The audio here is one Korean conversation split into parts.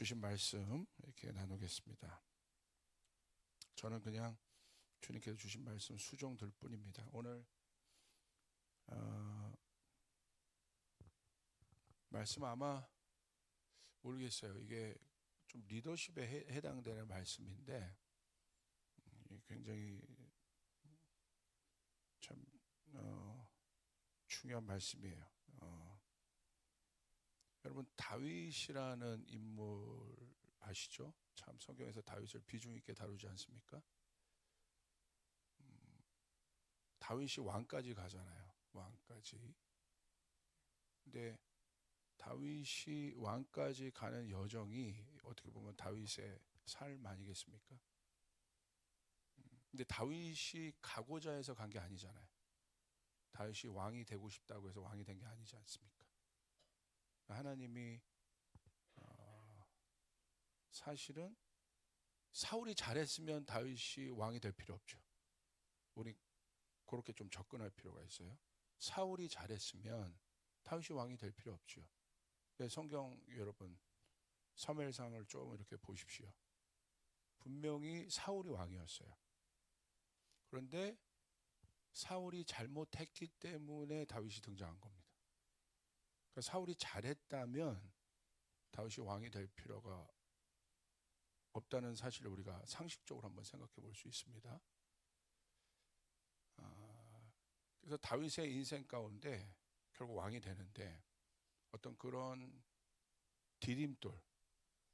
주신 말씀 이렇게 나누겠습니다. 저는 그냥 주님께서 주신 말씀 수종 들 뿐입니다. 오늘 말씀 아마 모르겠어요. 이게 좀 리더십에 해당되는 말씀인데 굉장히 참 중요한 말씀이에요. 여러분 다윗이라는 인물 아시죠? 참 성경에서 다윗을 비중 있게 다루지 않습니까? 다윗이 왕까지 가잖아요. 왕까지. 근데 다윗이 왕까지 가는 여정이 어떻게 보면 다윗의 삶 아니겠습니까? 근데 다윗이 가고자 해서 간 게 아니잖아요. 다윗이 왕이 되고 싶다고 해서 왕이 된 게 아니지 않습니까? 하나님이 사실은 사울이 잘했으면 다윗이 왕이 될 필요 없죠. 우리 그렇게 좀 접근할 필요가 있어요. 사울이 잘했으면 다윗이 왕이 될 필요 없죠. 성경 여러분 사무엘상을 좀 이렇게 보십시오. 분명히 사울이 왕이었어요. 그런데 사울이 잘못했기 때문에 다윗이 등장한 겁니다. 그러니까 사울이 잘했다면 다윗이 왕이 될 필요가 없다는 사실을 우리가 상식적으로 한번 생각해 볼 수 있습니다. 그래서 다윗의 인생 가운데 결국 왕이 되는데 어떤 그런 디딤돌,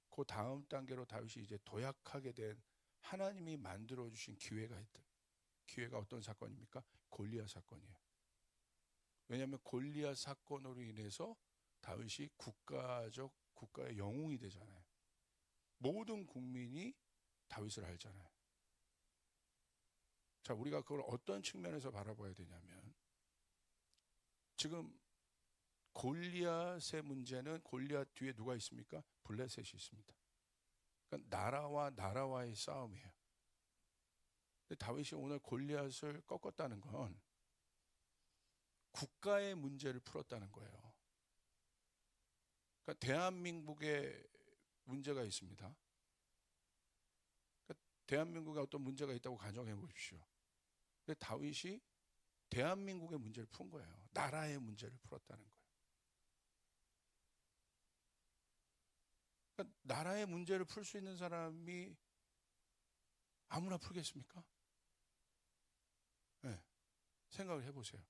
그 다음 단계로 다윗이 이제 도약하게 된 하나님이 만들어 주신 기회가 있다. 기회가 어떤 사건입니까? 골리앗 사건이에요. 왜냐하면 골리앗 사건으로 인해서 다윗이 국가의 영웅이 되잖아요. 모든 국민이 다윗을 알잖아요. 자, 우리가 그걸 어떤 측면에서 바라봐야 되냐면 지금 골리앗의 문제는 골리앗 뒤에 누가 있습니까? 블레셋이 있습니다. 그러니까 나라와 나라와의 싸움이에요. 근데 다윗이 오늘 골리앗을 꺾었다는 건 국가의 문제를 풀었다는 거예요. 그러니까 대한민국에 문제가 있습니다. 그러니까 대한민국에 어떤 문제가 있다고 가정해 보십시오. 근데 다윗이 대한민국의 문제를 푼 거예요. 나라의 문제를 풀었다는 거예요. 그러니까 나라의 문제를 풀 수 있는 사람이 아무나 풀겠습니까? 네, 생각을 해보세요.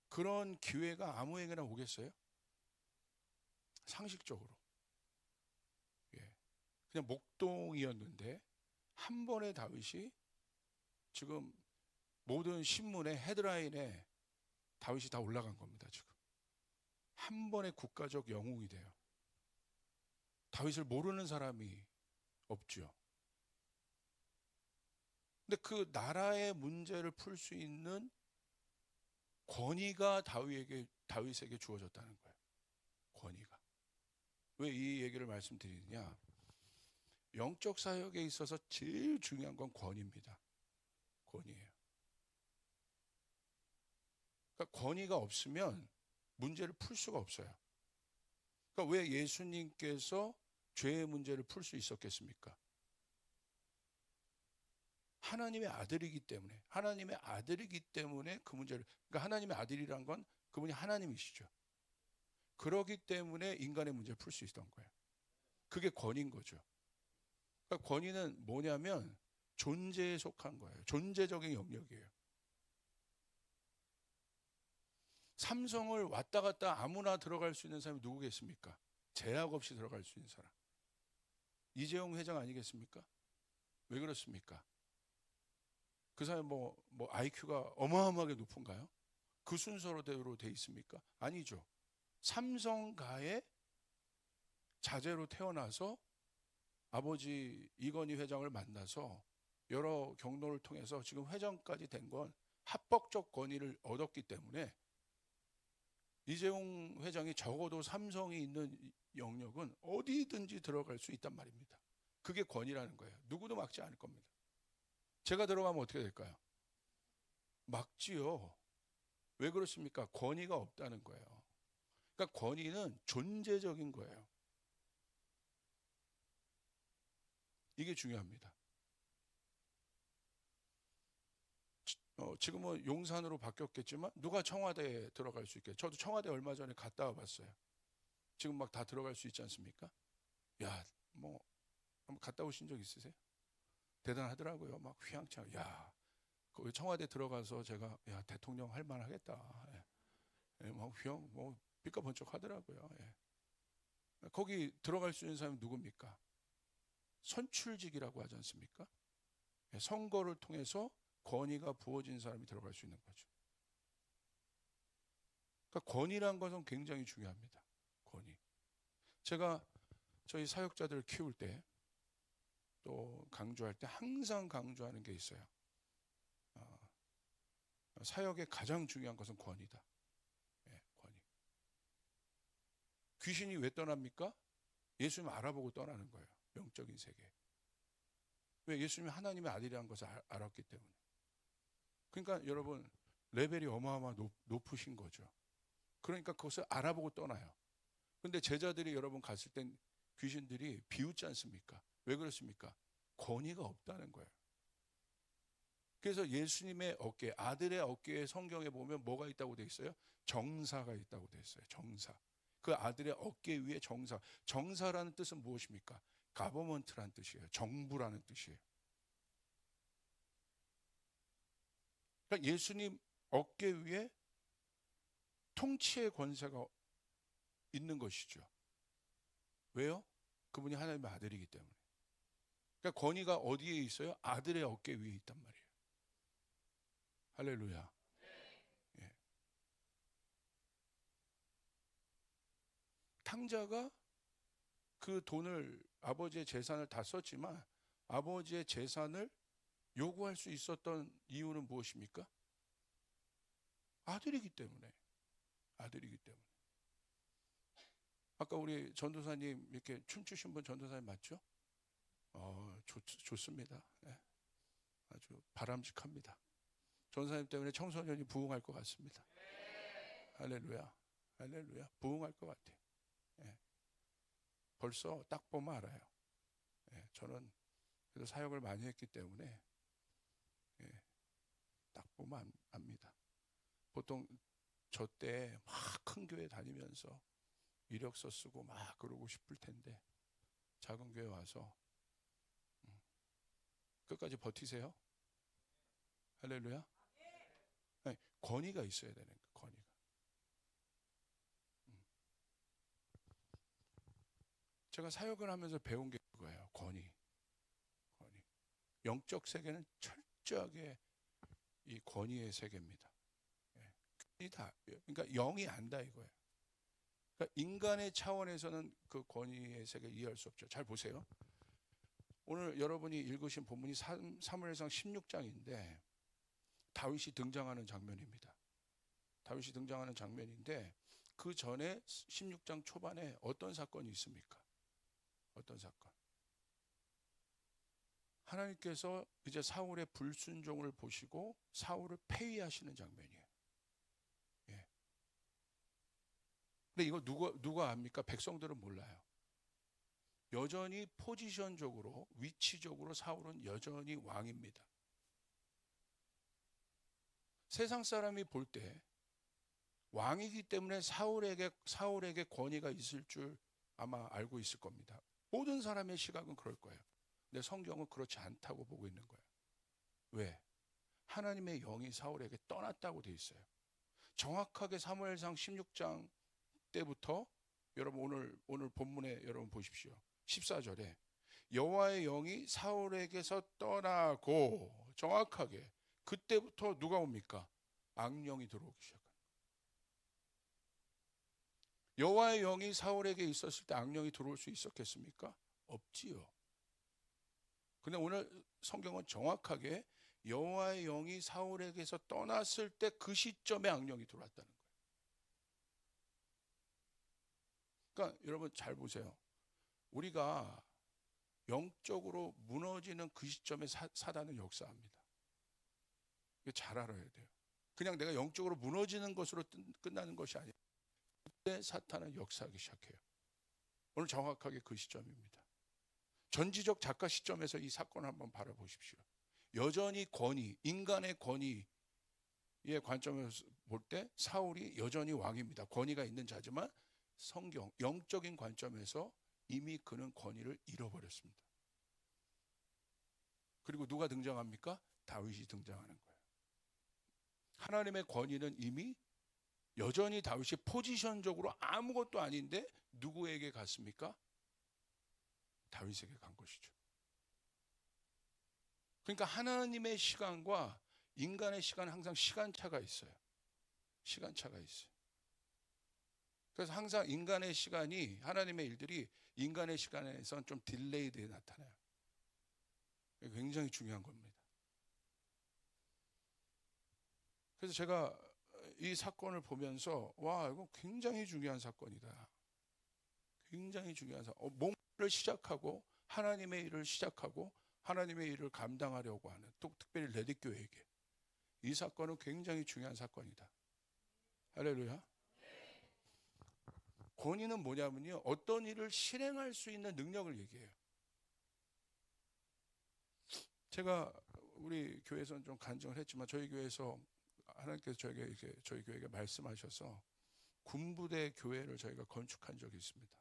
그런 기회가 아무에게나 오겠어요? 상식적으로. 예. 그냥 목동이었는데 한 번에 다윗이 지금 모든 신문의 헤드라인에 다윗이 다 올라간 겁니다. 지금 한 번에 국가적 영웅이 돼요. 다윗을 모르는 사람이 없죠. 근데 그 나라의 문제를 풀 수 있는 권위가 다윗에게 주어졌다는 거예요. 권위가. 왜 이 얘기를 말씀드리느냐? 영적 사역에 있어서 제일 중요한 건 권위입니다. 권위예요. 그러니까 권위가 없으면 문제를 풀 수가 없어요. 그러니까 왜 예수님께서 죄의 문제를 풀 수 있었겠습니까? 하나님의 아들이기 때문에 그 문제를, 그러니까 하나님의 아들이란 건 그분이 하나님이시죠. 그러기 때문에 인간의 문제를 풀 수 있었던 거예요. 그게 권위인 거죠. 그러니까 권위는 뭐냐면 존재에 속한 거예요. 존재적인 영역이에요. 삼성을 왔다 갔다 아무나 들어갈 수 있는 사람이 누구겠습니까? 제약 없이 들어갈 수 있는 사람. 이재용 회장 아니겠습니까? 왜 그렇습니까? 그 사람이 뭐 IQ가 어마어마하게 높은가요? 그 순서대로 돼 있습니까? 아니죠. 삼성가의 자제로 태어나서 아버지 이건희 회장을 만나서 여러 경로를 통해서 지금 회장까지 된 건 합법적 권위를 얻었기 때문에 이재용 회장이 적어도 삼성이 있는 영역은 어디든지 들어갈 수 있단 말입니다. 그게 권위라는 거예요. 누구도 막지 않을 겁니다. 제가 들어가면 어떻게 될까요? 막지요. 왜 그렇습니까? 권위가 없다는 거예요. 그러니까 권위는 존재적인 거예요. 이게 중요합니다. 지금은 용산으로 바뀌었겠지만 누가 청와대에 들어갈 수 있게? 저도 청와대 얼마 전에 갔다 와봤어요. 지금 막 다 들어갈 수 있지 않습니까? 야, 뭐 한번 갔다 오신 적 있으세요? 대단하더라고요. 막 휘황찬. 야, 그 청와대 들어가서 제가 야 대통령 할 만하겠다. 예. 예, 막 휘황 뭐 삐까번쩍 하더라고요. 예. 거기 들어갈 수 있는 사람이 누굽니까? 선출직이라고 하지 않습니까? 예, 선거를 통해서 권위가 부어진 사람이 들어갈 수 있는 거죠. 그러니까 권위란 것은 굉장히 중요합니다. 권위. 제가 저희 사역자들을 키울 때 또 강조할 때 항상 강조하는 게 있어요. 사역의 가장 중요한 것은 권위다. 예, 권위. 귀신이 왜 떠납니까? 예수님 알아보고 떠나는 거예요. 영적인 세계. 왜? 예수님이 하나님의 아들이라는 것을 알았기 때문에. 그러니까 여러분 레벨이 어마어마 높으신 거죠. 그러니까 그것을 알아보고 떠나요. 근데 제자들이 여러분 갔을 땐 귀신들이 비웃지 않습니까? 왜 그렇습니까? 권위가 없다는 거예요. 그래서 예수님의 어깨, 아들의 어깨에 성경에 보면 뭐가 있다고 돼 있어요? 정사가 있다고 돼 있어요. 정사. 그 아들의 어깨 위에 정사. 정사라는 뜻은 무엇입니까? 가버먼트라는 뜻이에요. 정부라는 뜻이에요. 그러니까 예수님 어깨 위에 통치의 권세가 있는 것이죠. 왜요? 그분이 하나님의 아들이기 때문에. 그러니까 권위가 어디에 있어요? 아들의 어깨 위에 있단 말이에요. 할렐루야. 예. 탕자가 그 돈을 아버지의 재산을 다 썼지만 아버지의 재산을 요구할 수 있었던 이유는 무엇입니까? 아들이기 때문에. 아들이기 때문에. 아까 우리 전도사님 이렇게 춤추신 분 전도사님 맞죠? 좋습니다. 네. 아주 바람직합니다. 전도사님 때문에 청소년이 부흥할 것 같습니다. 할렐루야. 할렐루야. 부흥할 것 같아요. 네. 벌써 딱 보면 알아요. 네. 저는 그래도 사역을 많이 했기 때문에 네. 딱 보면 압니다. 보통 저 때 막 큰 교회 다니면서 이력서 쓰고 막 그러고 싶을 텐데 작은 교회 와서 끝까지 버티세요. 할렐루야. 네, 권위가 있어야 되는 거예요. 권위가. 제가 사역을 하면서 배운 게 그거예요. 권위. 권위. 영적 세계는 철저하게 이 권위의 세계입니다. 예. 그러니까 영이 안다 이거예요. 그러니까 인간의 차원에서는 그 권위의 세계를 이해할 수 없죠. 잘 보세요. 오늘 여러분이 읽으신 본문이 사무엘상 16장인데 다윗이 등장하는 장면입니다. 다윗이 등장하는 장면인데 그 전에 16장 초반에 어떤 사건이 있습니까? 어떤 사건? 하나님께서 이제 사울의 불순종을 보시고 사울을 폐위하시는 장면이에요. 예. 근데 이거 누가 압니까? 백성들은 몰라요. 여전히 포지션적으로 위치적으로 사울은 여전히 왕입니다. 세상 사람이 볼 때 왕이기 때문에 사울에게 권위가 있을 줄 아마 알고 있을 겁니다. 모든 사람의 시각은 그럴 거예요. 근데 성경은 그렇지 않다고 보고 있는 거예요. 왜? 하나님의 영이 사울에게 떠났다고 돼 있어요. 정확하게 사무엘상 16장 때부터 여러분 오늘 본문에 여러분 보십시오. 14절에 여호와의 영이 사울에게서 떠나고 정확하게 그때부터 누가 옵니까? 악령이 들어오기 시작합니다. 여호와의 영이 사울에게 있었을 때 악령이 들어올 수 있었겠습니까? 없지요. 근데 오늘 성경은 정확하게 여호와의 영이 사울에게서 떠났을 때 그 시점에 악령이 들어왔다는 거예요. 그러니까 여러분 잘 보세요. 우리가 영적으로 무너지는 그 시점에 사단은 역사합니다. 이거 잘 알아야 돼요. 그냥 내가 영적으로 무너지는 것으로 끝나는 것이 아니에요. 그때 사탄은 역사하기 시작해요. 오늘 정확하게 그 시점입니다. 전지적 작가 시점에서 이 사건을 한번 바라보십시오. 여전히 권위, 인간의 권위의 관점에서 볼 때 사울이 여전히 왕입니다. 권위가 있는 자지만 성경, 영적인 관점에서 이미 그는 권위를 잃어버렸습니다. 그리고 누가 등장합니까? 다윗이 등장하는 거예요. 하나님의 권위는 이미 여전히 다윗이 포지션적으로 아무것도 아닌데 누구에게 갔습니까? 다윗에게 간 것이죠. 그러니까 하나님의 시간과 인간의 시간은 항상 시간차가 있어요. 시간차가 있어요. 그래서 항상 인간의 시간이, 하나님의 일들이 인간의 시간에선 좀 딜레이드에 나타나요. 굉장히 중요한 겁니다. 그래서 제가 이 사건을 보면서 와, 이거 굉장히 중요한 사건이다. 굉장히 중요한 사건. 뭔가를 시작하고 하나님의 일을 시작하고 하나님의 일을 감당하려고 하는, 또 특별히 레딧교회에게 이 사건은 굉장히 중요한 사건이다. 할렐루야. 권위는 뭐냐면요, 어떤 일을 실행할 수 있는 능력을 얘기해요. 제가 우리 교회에서는 좀 간증을 했지만 저희 교회에서 하나님께서 저희 교회에게 말씀하셔서 군부대 교회를 저희가 건축한 적이 있습니다.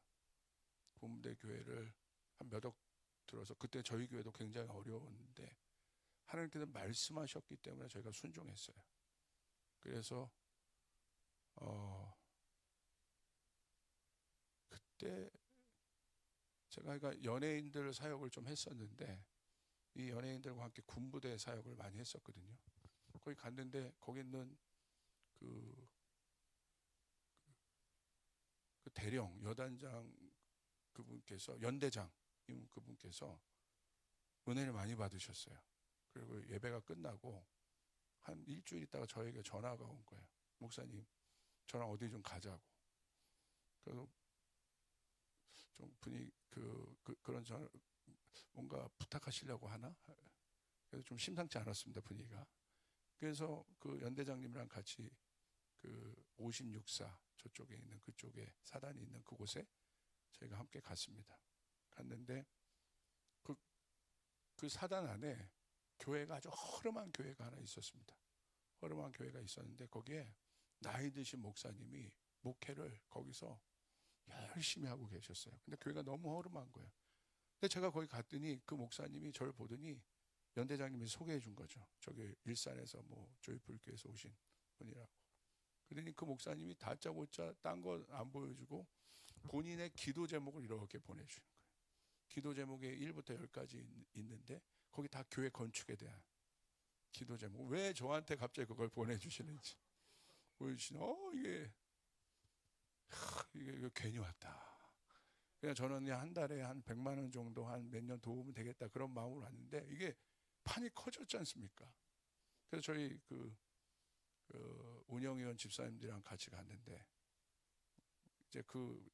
군부대 교회를 한 몇 억 들어서, 그때 저희 교회도 굉장히 어려웠는데 하나님께서 말씀하셨기 때문에 저희가 순종했어요. 그래서 그때 제가 그러니까 연예인들 사역을 좀 했었는데 이 연예인들과 함께 군부대 사역을 많이 했었거든요. 거기 갔는데 거기 있는 그 대령 여단장 그분께서, 연대장 그분께서 은혜를 많이 받으셨어요. 그리고 예배가 끝나고 한 일주일 있다가 저에게 전화가 온 거예요. 목사님, 저랑 어디 좀 가자고. 그래서 좀 분위기 그런 저 뭔가 부탁하시려고 하나? 그래서 좀 심상치 않았습니다, 분위기가. 그래서 그 연대장님이랑 같이 그 56사 저쪽에 있는, 그쪽에 사단이 있는 그곳에 저희가 함께 갔습니다. 갔는데 그 사단 안에 교회가, 아주 허름한 교회가 하나 있었습니다. 허름한 교회가 있었는데 거기에 나이 드신 목사님이 목회를 거기서 열심히 하고 계셨어요. 근데 교회가 너무 허름한 거예요. 근데 제가 거기 갔더니 그 목사님이 저를 보더니 연대장님이 소개해 준 거죠. 저기 일산에서 뭐 조이풀교에서 오신 분이라고. 그러니 그 목사님이 다짜고짜 딴 거 안 보여주고 본인의 기도 제목을 이렇게 보내주는 거예요. 기도 제목에 1부터 10까지 있는데 거기 다 교회 건축에 대한 기도 제목. 왜 저한테 갑자기 그걸 보내주시는지 보여주시는, 이게 괜히 왔다. 그냥 저는 그냥 한 달에 한 100만 원 정도 한 몇 년 도우면 되겠다, 그런 마음으로 왔는데 이게 판이 커졌지 않습니까? 그래서 저희 그 운영위원 집사님들이랑 같이 갔는데 이제 그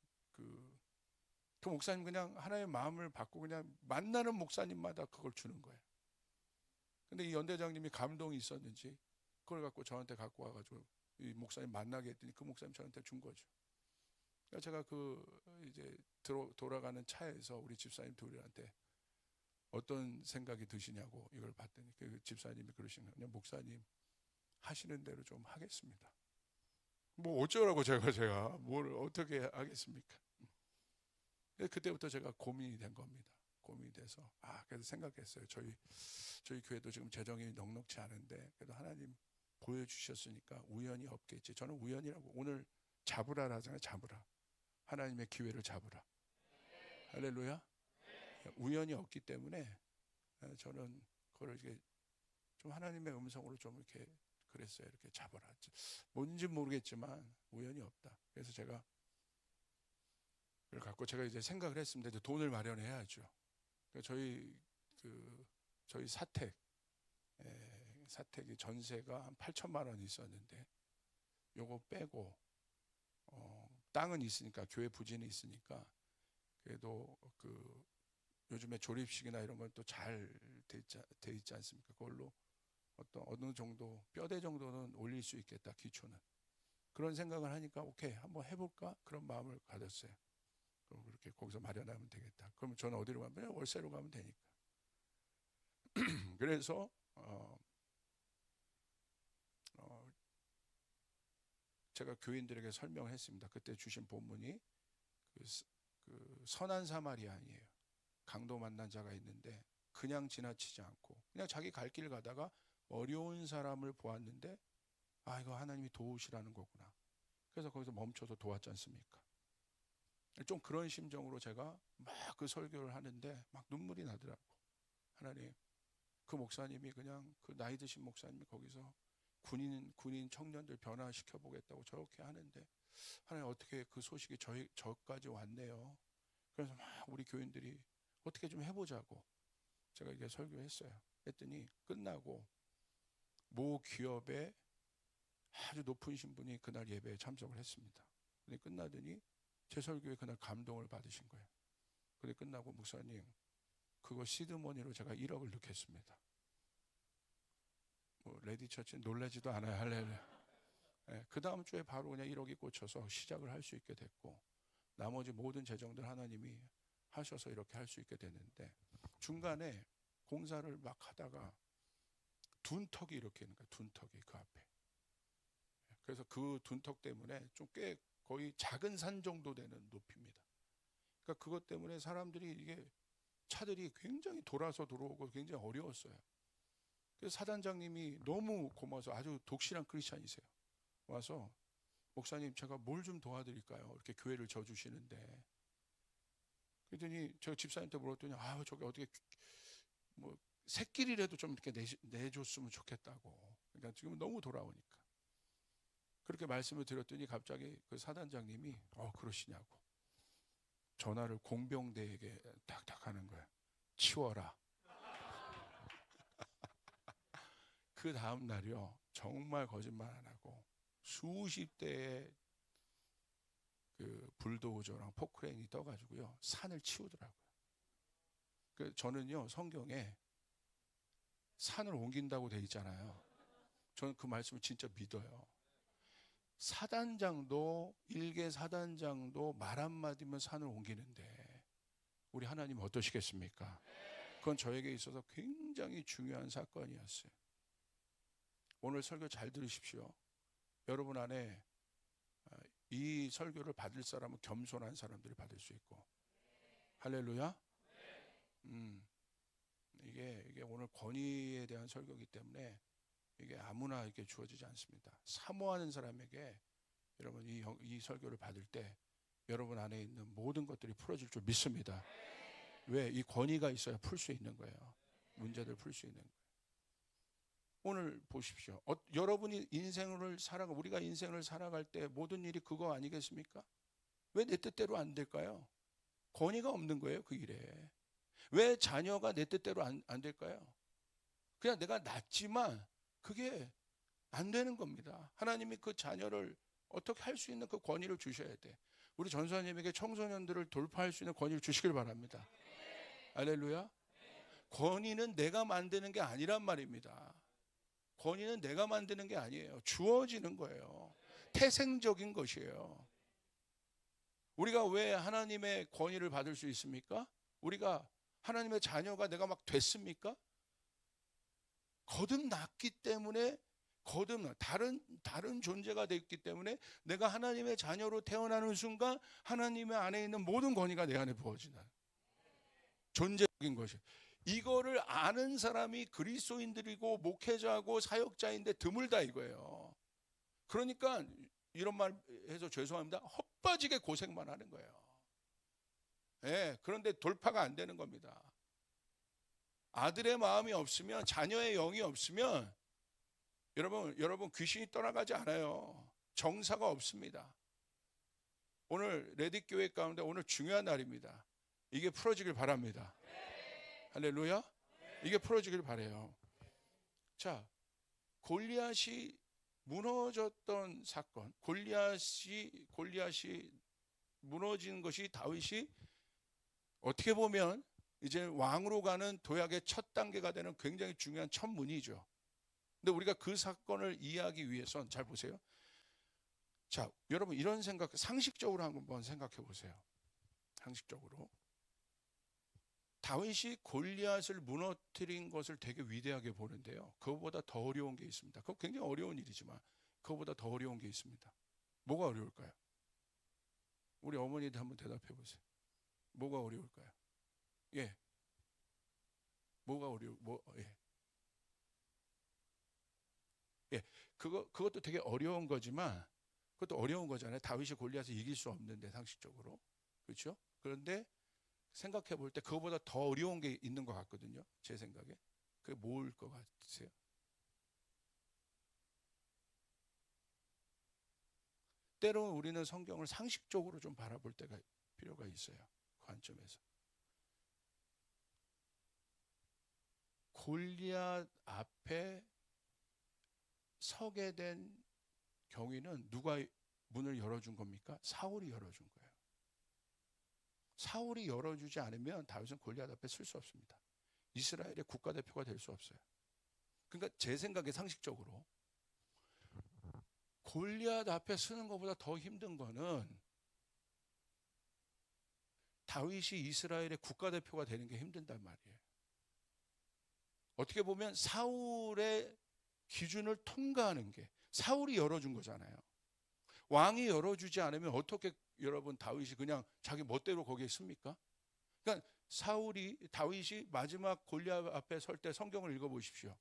목사님 그냥 하나의 마음을 받고 그냥 만나는 목사님마다 그걸 주는 거예요. 근데 이 연대장님이 감동이 있었는지 그걸 갖고 저한테 갖고 와가지고 이 목사님 만나게 했더니 그 목사님 저한테 준 거죠. 그러니까 제가 이제 돌아가는 차에서 우리 집사님 둘한테 어떤 생각이 드시냐고 이걸 봤더니 그 집사님이 그러시는 거예요. 목사님 하시는 대로 좀 하겠습니다. 뭐 어쩌라고 제가 뭘 어떻게 하겠습니까? 그때부터 제가 고민이 된 겁니다. 고민이 돼서 그래서 생각했어요. 저희 교회도 지금 재정이 넉넉치 않은데 그래도 하나님 보여주셨으니까 우연이 없겠지. 저는 우연이라고, 오늘 잡으라 하잖아요. 잡으라. 하나님의 기회를 잡으라. 할렐루야. 우연이 없기 때문에 저는 그걸 이렇게 좀 하나님의 음성으로 좀 이렇게 그랬어요. 이렇게 잡아라. 뭔지 모르겠지만 우연이 없다. 그래서 제가 그걸 갖고 제가 이제 생각을 했습니다. 이제 돈을 마련해야죠. 그러니까 저희 사택이 전세가 한 8천만 원이 있었는데 요거 빼고 땅은 있으니까, 교회 부지는 있으니까 그래도 요즘에 조립식이나 이런 건 또 잘 돼 있지 않습니까? 그걸로 어느 정도 뼈대 정도는 올릴 수 있겠다, 기초는. 그런 생각을 하니까 오케이 한번 해볼까, 그런 마음을 가졌어요. 그럼 그렇게 거기서 마련하면 되겠다. 그러면 저는 어디로 가면 월세로 가면 되니까. 그래서 제가 교인들에게 설명을 했습니다. 그때 주신 본문이 그 선한 사마리아인이에요. 강도 만난 자가 있는데 그냥 지나치지 않고 그냥 자기 갈 길 가다가 어려운 사람을 보았는데 아, 이거 하나님이 도우시라는 거구나. 그래서 거기서 멈춰서 도왔지 않습니까? 좀 그런 심정으로 제가 막 그 설교를 하는데 막 눈물이 나더라고. 하나님, 그 목사님이 그냥 그 나이 드신 목사님이 거기서 군인 청년들 변화시켜 보겠다고 저렇게 하는데 하나님, 어떻게 그 소식이 저까지 왔네요. 그래서 막 우리 교인들이 어떻게 좀 해보자고 제가 이게 설교했어요. 했더니 끝나고 모 기업의 아주 높은 신분이 그날 예배에 참석을 했습니다. 근데 끝나더니 제 설교에 그날 감동을 받으신 거예요. 근데 끝나고 목사님, 그거 시드머니로 제가 1억을 넣겠습니다. 뭐 레디처치 놀라지도 않아요. 할렐루야. 네, 그 다음 주에 바로 그냥 1억이 꽂혀서 시작을 할 수 있게 됐고 나머지 모든 재정들 하나님이 하셔서 이렇게 할 수 있게 됐는데 중간에 공사를 막 하다가 둔턱이 이렇게 있는 거예요. 둔턱이 그 앞에. 그래서 그 둔턱 때문에 좀 꽤 거의 작은 산 정도 되는 높이입니다. 그러니까 그것 때문에 사람들이 이게 차들이 굉장히 돌아서 들어오고 굉장히 어려웠어요. 그래서 사단장님이 너무 고마워서 아주 독실한 크리스찬이세요. 와서 목사님, 제가 뭘 좀 도와드릴까요? 이렇게 교회를 져주시는데 그랬더니 제가 집사님한테 물었더니 아, 저게 어떻게 뭐 새끼리라도 좀 이렇게 내줬으면 좋겠다고. 그러니까 지금 너무 돌아오니까 그렇게 말씀을 드렸더니 갑자기 그 사단장님이 그러시냐고 전화를 공병대에게 탁탁 하는 거야. 치워라. 그 다음 날이요, 정말 거짓말 안 하고 수십 대의 그 불도저랑 포크레인이 떠가지고요 산을 치우더라고요. 그 저는요 성경에 산을 옮긴다고 돼 있잖아요. 저는 그 말씀을 진짜 믿어요. 사단장도 일개 사단장도 말 한마디면 산을 옮기는데 우리 하나님 어떠시겠습니까? 그건 저에게 있어서 굉장히 중요한 사건이었어요. 오늘 설교 잘 들으십시오. 여러분 안에 이 설교를 받을 사람은 겸손한 사람들이 받을 수 있고, 할렐루야. 이게 오늘 권위에 대한 설교이기 때문에 이게 아무나 이렇게 주어지지 않습니다. 사모하는 사람에게 여러분 이 설교를 받을 때 여러분 안에 있는 모든 것들이 풀어질 줄 믿습니다. 왜? 이 권위가 있어야 풀 수 있는 거예요. 문제들 풀 수 있는 거예요. 오늘 보십시오. 여러분이 우리가 인생을 살아갈 때 모든 일이 그거 아니겠습니까? 왜 내 뜻대로 안 될까요? 권위가 없는 거예요, 그 일에. 왜 자녀가 내 뜻대로 안 될까요? 그냥 내가 낳지만 그게 안 되는 겁니다. 하나님이 그 자녀를 어떻게 할 수 있는 그 권위를 주셔야 돼. 우리 전사님에게 청소년들을 돌파할 수 있는 권위를 주시길 바랍니다. 할렐루야. 권위는 내가 만드는 게 아니란 말입니다. 권위는 내가 만드는 게 아니에요. 주어지는 거예요. 태생적인 것이에요. 우리가 왜 하나님의 권위를 받을 수 있습니까? 우리가 하나님의 자녀가 내가 막 됐습니까? 거듭났기 때문에 다른 존재가 됐기 때문에 내가 하나님의 자녀로 태어나는 순간 하나님의 안에 있는 모든 권위가 내 안에 부어지는 존재적인 것이. 이거를 아는 사람이 그리스도인들이고 목회자고 사역자인데 드물다 이거예요. 그러니까 이런 말 해서 죄송합니다. 헛빠지게 고생만 하는 거예요. 네, 그런데 돌파가 안 되는 겁니다. 아들의 마음이 없으면, 자녀의 영이 없으면 여러분 귀신이 떠나가지 않아요. 정사가 없습니다. 오늘 레디교회 가운데 오늘 중요한 날입니다. 이게 풀어지길 바랍니다. 할렐루야. 이게 풀어지길 바라요. 자, 골리앗이 무너졌던 사건, 골리앗이 무너진 것이 다윗이 어떻게 보면 이제 왕으로 가는 도약의 첫 단계가 되는 굉장히 중요한 첫 문이죠. 근데 우리가 그 사건을 이해하기 위해선 잘 보세요. 자, 여러분 이런 생각 상식적으로 한번 생각해 보세요. 상식적으로. 다윗이 골리앗을 무너뜨린 것을 되게 위대하게 보는데요. 그거보다 더 어려운 게 있습니다. 그거 굉장히 어려운 일이지만 그거보다 더 어려운 게 있습니다. 뭐가 어려울까요? 우리 어머니들 한번 대답해 보세요. 뭐가 어려울까요? 예. 뭐가 예. 예. 그것도 되게 어려운 거지만 그것도 어려운 거잖아요. 다윗이 골리앗을 이길 수 없는데 상식적으로. 그렇죠? 그런데 생각해 볼 때 그거보다 더 어려운 게 있는 것 같거든요. 제 생각에. 그게 뭘 것 같으세요? 때로는 우리는 성경을 상식적으로 좀 바라볼 때가 필요가 있어요. 관점에서. 골리앗 앞에 서게 된 경위는 누가 문을 열어준 겁니까? 사울이 열어준 거예요. 사울이 열어주지 않으면 다윗은 골리앗 앞에 설 수 없습니다. 이스라엘의 국가대표가 될 수 없어요. 그러니까 제 생각에 상식적으로 골리앗 앞에 서는 것보다 더 힘든 거는 다윗이 이스라엘의 국가대표가 되는 게 힘든단 말이에요. 어떻게 보면 사울의 기준을 통과하는 게 사울이 열어준 거잖아요. 왕이 열어주지 않으면 어떻게 여러분 다윗이 그냥 자기 멋대로 거기에 씁니까? 그러니까 다윗이 마지막 골리앗 앞에 설 때 성경을 읽어보십시오.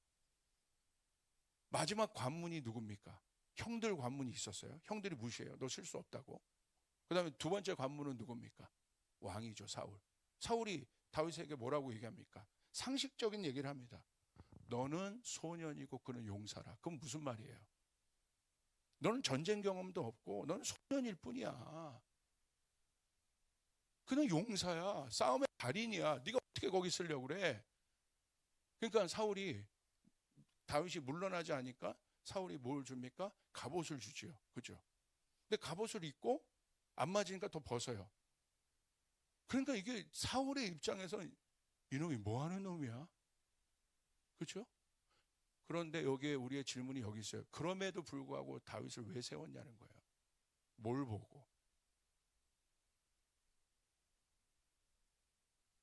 마지막 관문이 누굽니까? 형들 관문이 있었어요. 형들이 무시해요. 너 쓸 수 없다고. 그 다음에 두 번째 관문은 누굽니까? 왕이죠. 사울이 다윗에게 뭐라고 얘기합니까? 상식적인 얘기를 합니다. 너는 소년이고 그는 용사라. 그럼 무슨 말이에요? 너는 전쟁 경험도 없고 너는 소년일 뿐이야. 그는 용사야. 싸움의 달인이야. 네가 어떻게 거기 쓰려고 그래? 그러니까 다윗이 물러나지 않으니까 사울이 뭘 줍니까? 갑옷을 주지요. 그죠? 근데 갑옷을 입고 안 맞으니까 더 벗어요. 그러니까 이게 사울의 입장에서 이놈이 뭐 하는 놈이야? 그렇죠? 그런데 여기에 우리의 질문이 여기 있어요. 그럼에도 불구하고 다윗을 왜 세웠냐는 거예요. 뭘 보고?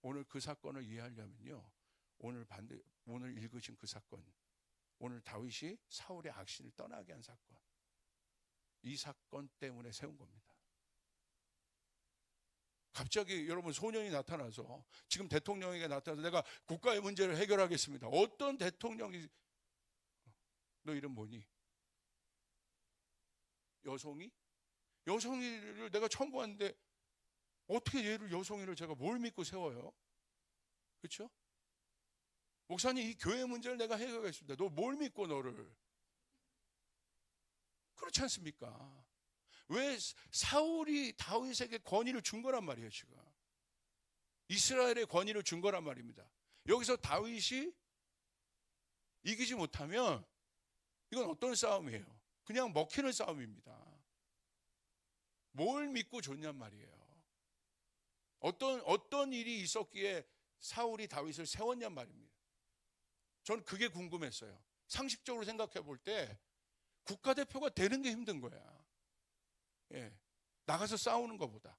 오늘 그 사건을 이해하려면요. 오늘 읽으신 그 사건, 오늘 다윗이 사울의 악신을 떠나게 한 사건, 이 사건 때문에 세운 겁니다. 갑자기 여러분 소년이 나타나서 지금 대통령에게 나타나서 내가 국가의 문제를 해결하겠습니다. 어떤 대통령이 너 이름 뭐니? 여성이를 내가 처음 봤는데 어떻게 여성이를 제가 뭘 믿고 세워요? 그렇죠? 목사님 이 교회 문제를 내가 해결하겠습니다. 너 뭘 믿고 너를? 그렇지 않습니까? 왜 사울이 다윗에게 권위를 준 거란 말이에요. 지금 이스라엘의 권위를 준 거란 말입니다. 여기서 다윗이 이기지 못하면 이건 어떤 싸움이에요? 그냥 먹히는 싸움입니다. 뭘 믿고 줬냔 말이에요. 어떤 일이 있었기에 사울이 다윗을 세웠냔 말입니다. 저는 그게 궁금했어요. 상식적으로 생각해 볼 때 국가대표가 되는 게 힘든 거야. 예, 나가서 싸우는 것보다.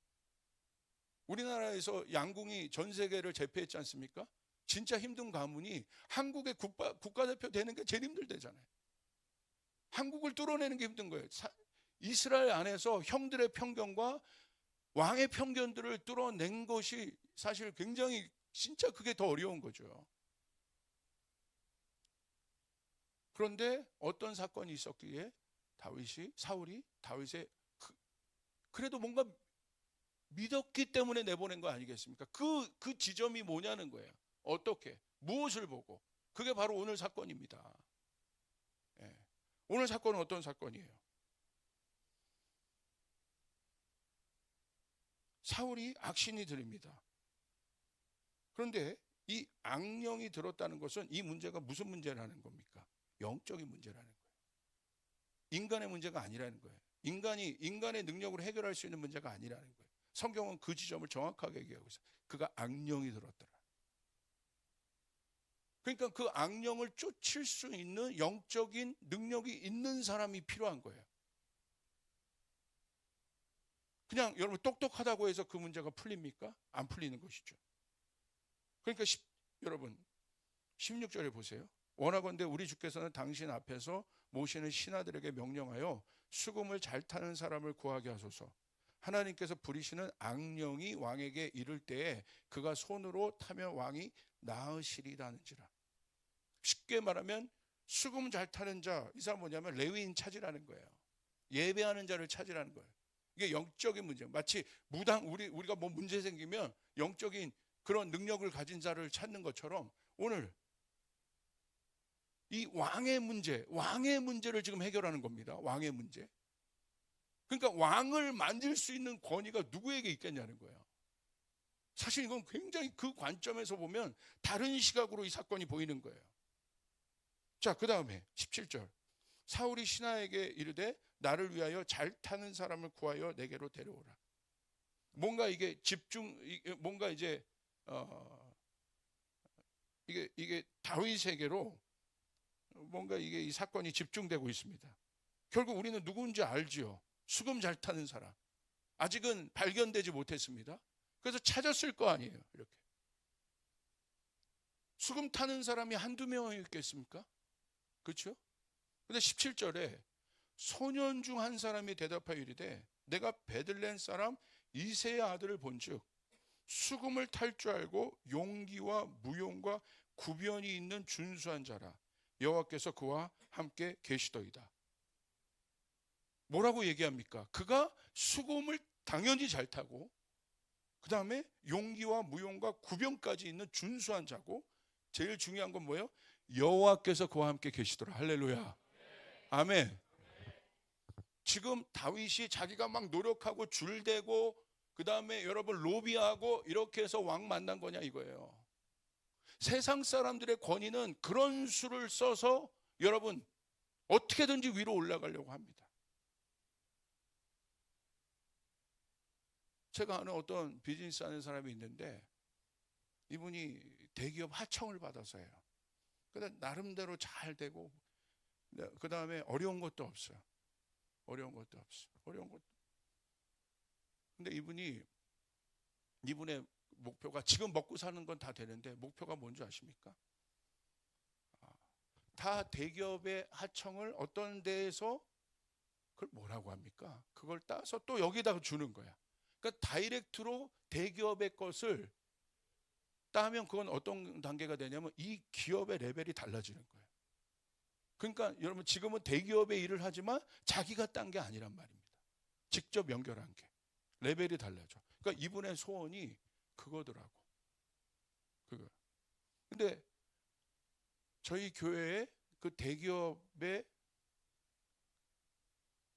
우리나라에서 양궁이 전 세계를 제패했지 않습니까? 진짜 힘든 가문이 한국의 국가대표 되는 게 제일 힘들대잖아요. 한국을 뚫어내는 게 힘든 거예요. 이스라엘 안에서 형들의 편견과 왕의 편견들을 뚫어낸 것이 사실 굉장히 진짜 그게 더 어려운 거죠. 그런데 어떤 사건이 있었기에 사울이 다윗의 그래도 뭔가 믿었기 때문에 내보낸 거 아니겠습니까? 그 지점이 뭐냐는 거예요. 어떻게? 무엇을 보고? 그게 바로 오늘 사건입니다. 예. 오늘 사건은 어떤 사건이에요? 사울이 악신이 들입니다. 그런데 이 악령이 들었다는 것은 이 문제가 무슨 문제라는 겁니까? 영적인 문제라는 거예요. 인간의 문제가 아니라는 거예요. 인간의 능력으로 해결할 수 있는 문제가 아니라는 거예요. 성경은 그 지점을 정확하게 얘기하고 있어요. 그가 악령이 들었더라. 그러니까 그 악령을 쫓을 수 있는 영적인 능력이 있는 사람이 필요한 거예요. 그냥 여러분 똑똑하다고 해서 그 문제가 풀립니까? 안 풀리는 것이죠. 그러니까 여러분 16절에 보세요. 원하건대 우리 주께서는 당신 앞에서 모시는 신하들에게 명령하여 수금을 잘 타는 사람을 구하게 하소서. 하나님께서 부리시는 악령이 왕에게 이를 때에 그가 손으로 타면 왕이 나으시리라는지라. 쉽게 말하면 수금 잘 타는 자, 이 사람 뭐냐면 레위인 찾으라는 거예요. 예배하는 자를 찾으라는 거예요. 이게 영적인 문제. 마치 무당 우리가 뭐 문제 생기면 영적인 그런 능력을 가진 자를 찾는 것처럼 오늘 이 왕의 문제를 지금 해결하는 겁니다. 왕의 문제. 그러니까 왕을 만질 수 있는 권위가 누구에게 있겠냐는 거예요. 사실 이건 굉장히 그 관점에서 보면 다른 시각으로 이 사건이 보이는 거예요. 자, 그 다음에 17절. 사울이 신하에게 이르되 나를 위하여 잘 타는 사람을 구하여 내게로 데려오라. 뭔가 이게 뭔가 이제 이게 다윗에게로 뭔가 이게 이 사건이 집중되고 있습니다. 결국 우리는 누구인지 알지요. 수금 잘 타는 사람. 아직은 발견되지 못했습니다. 그래서 찾았을 거 아니에요. 이렇게 수금 타는 사람이 한두 명이 있겠습니까? 그렇죠? 근데 17절에 소년 중 한 사람이 대답하여 이르되 내가 베들레헴 사람 이새의 아들을 본즉 수금을 탈 줄 알고 용기와 무용과 구변이 있는 준수한 자라. 여호와께서 그와 함께 계시더이다. 뭐라고 얘기합니까? 그가 수금을 당연히 잘 타고 그 다음에 용기와 무용과 구변까지 있는 준수한 자고 제일 중요한 건 뭐예요? 여호와께서 그와 함께 계시더라. 할렐루야. 아멘. 지금 다윗이 자기가 막 노력하고 줄대고 그 다음에 여러분 로비하고 이렇게 해서 왕 만난 거냐 이거예요. 세상 사람들의 권위는 그런 수를 써서 여러분 어떻게든지 위로 올라가려고 합니다. 제가 아는 어떤 비즈니스 하는 사람이 있는데 이분이 대기업 하청을 받아서요. 근데 나름대로 잘 되고 그 다음에 어려운 것도 없어요. 어려운 것도. 근데 이분의 목표가 지금 먹고 사는 건 다 되는데 목표가 뭔지 아십니까? 다 대기업의 하청을 어떤 데에서 그걸 뭐라고 합니까? 그걸 따서 또 여기다가 주는 거야. 그러니까 다이렉트로 대기업의 것을 따면 그건 어떤 단계가 되냐면 이 기업의 레벨이 달라지는 거예요. 그러니까 여러분 지금은 대기업의 일을 하지만 자기가 딴 게 아니란 말입니다. 직접 연결한 게. 레벨이 달라져. 그러니까 이분의 소원이 그거더라고. 그거. 근데 저희 교회에 그 대기업의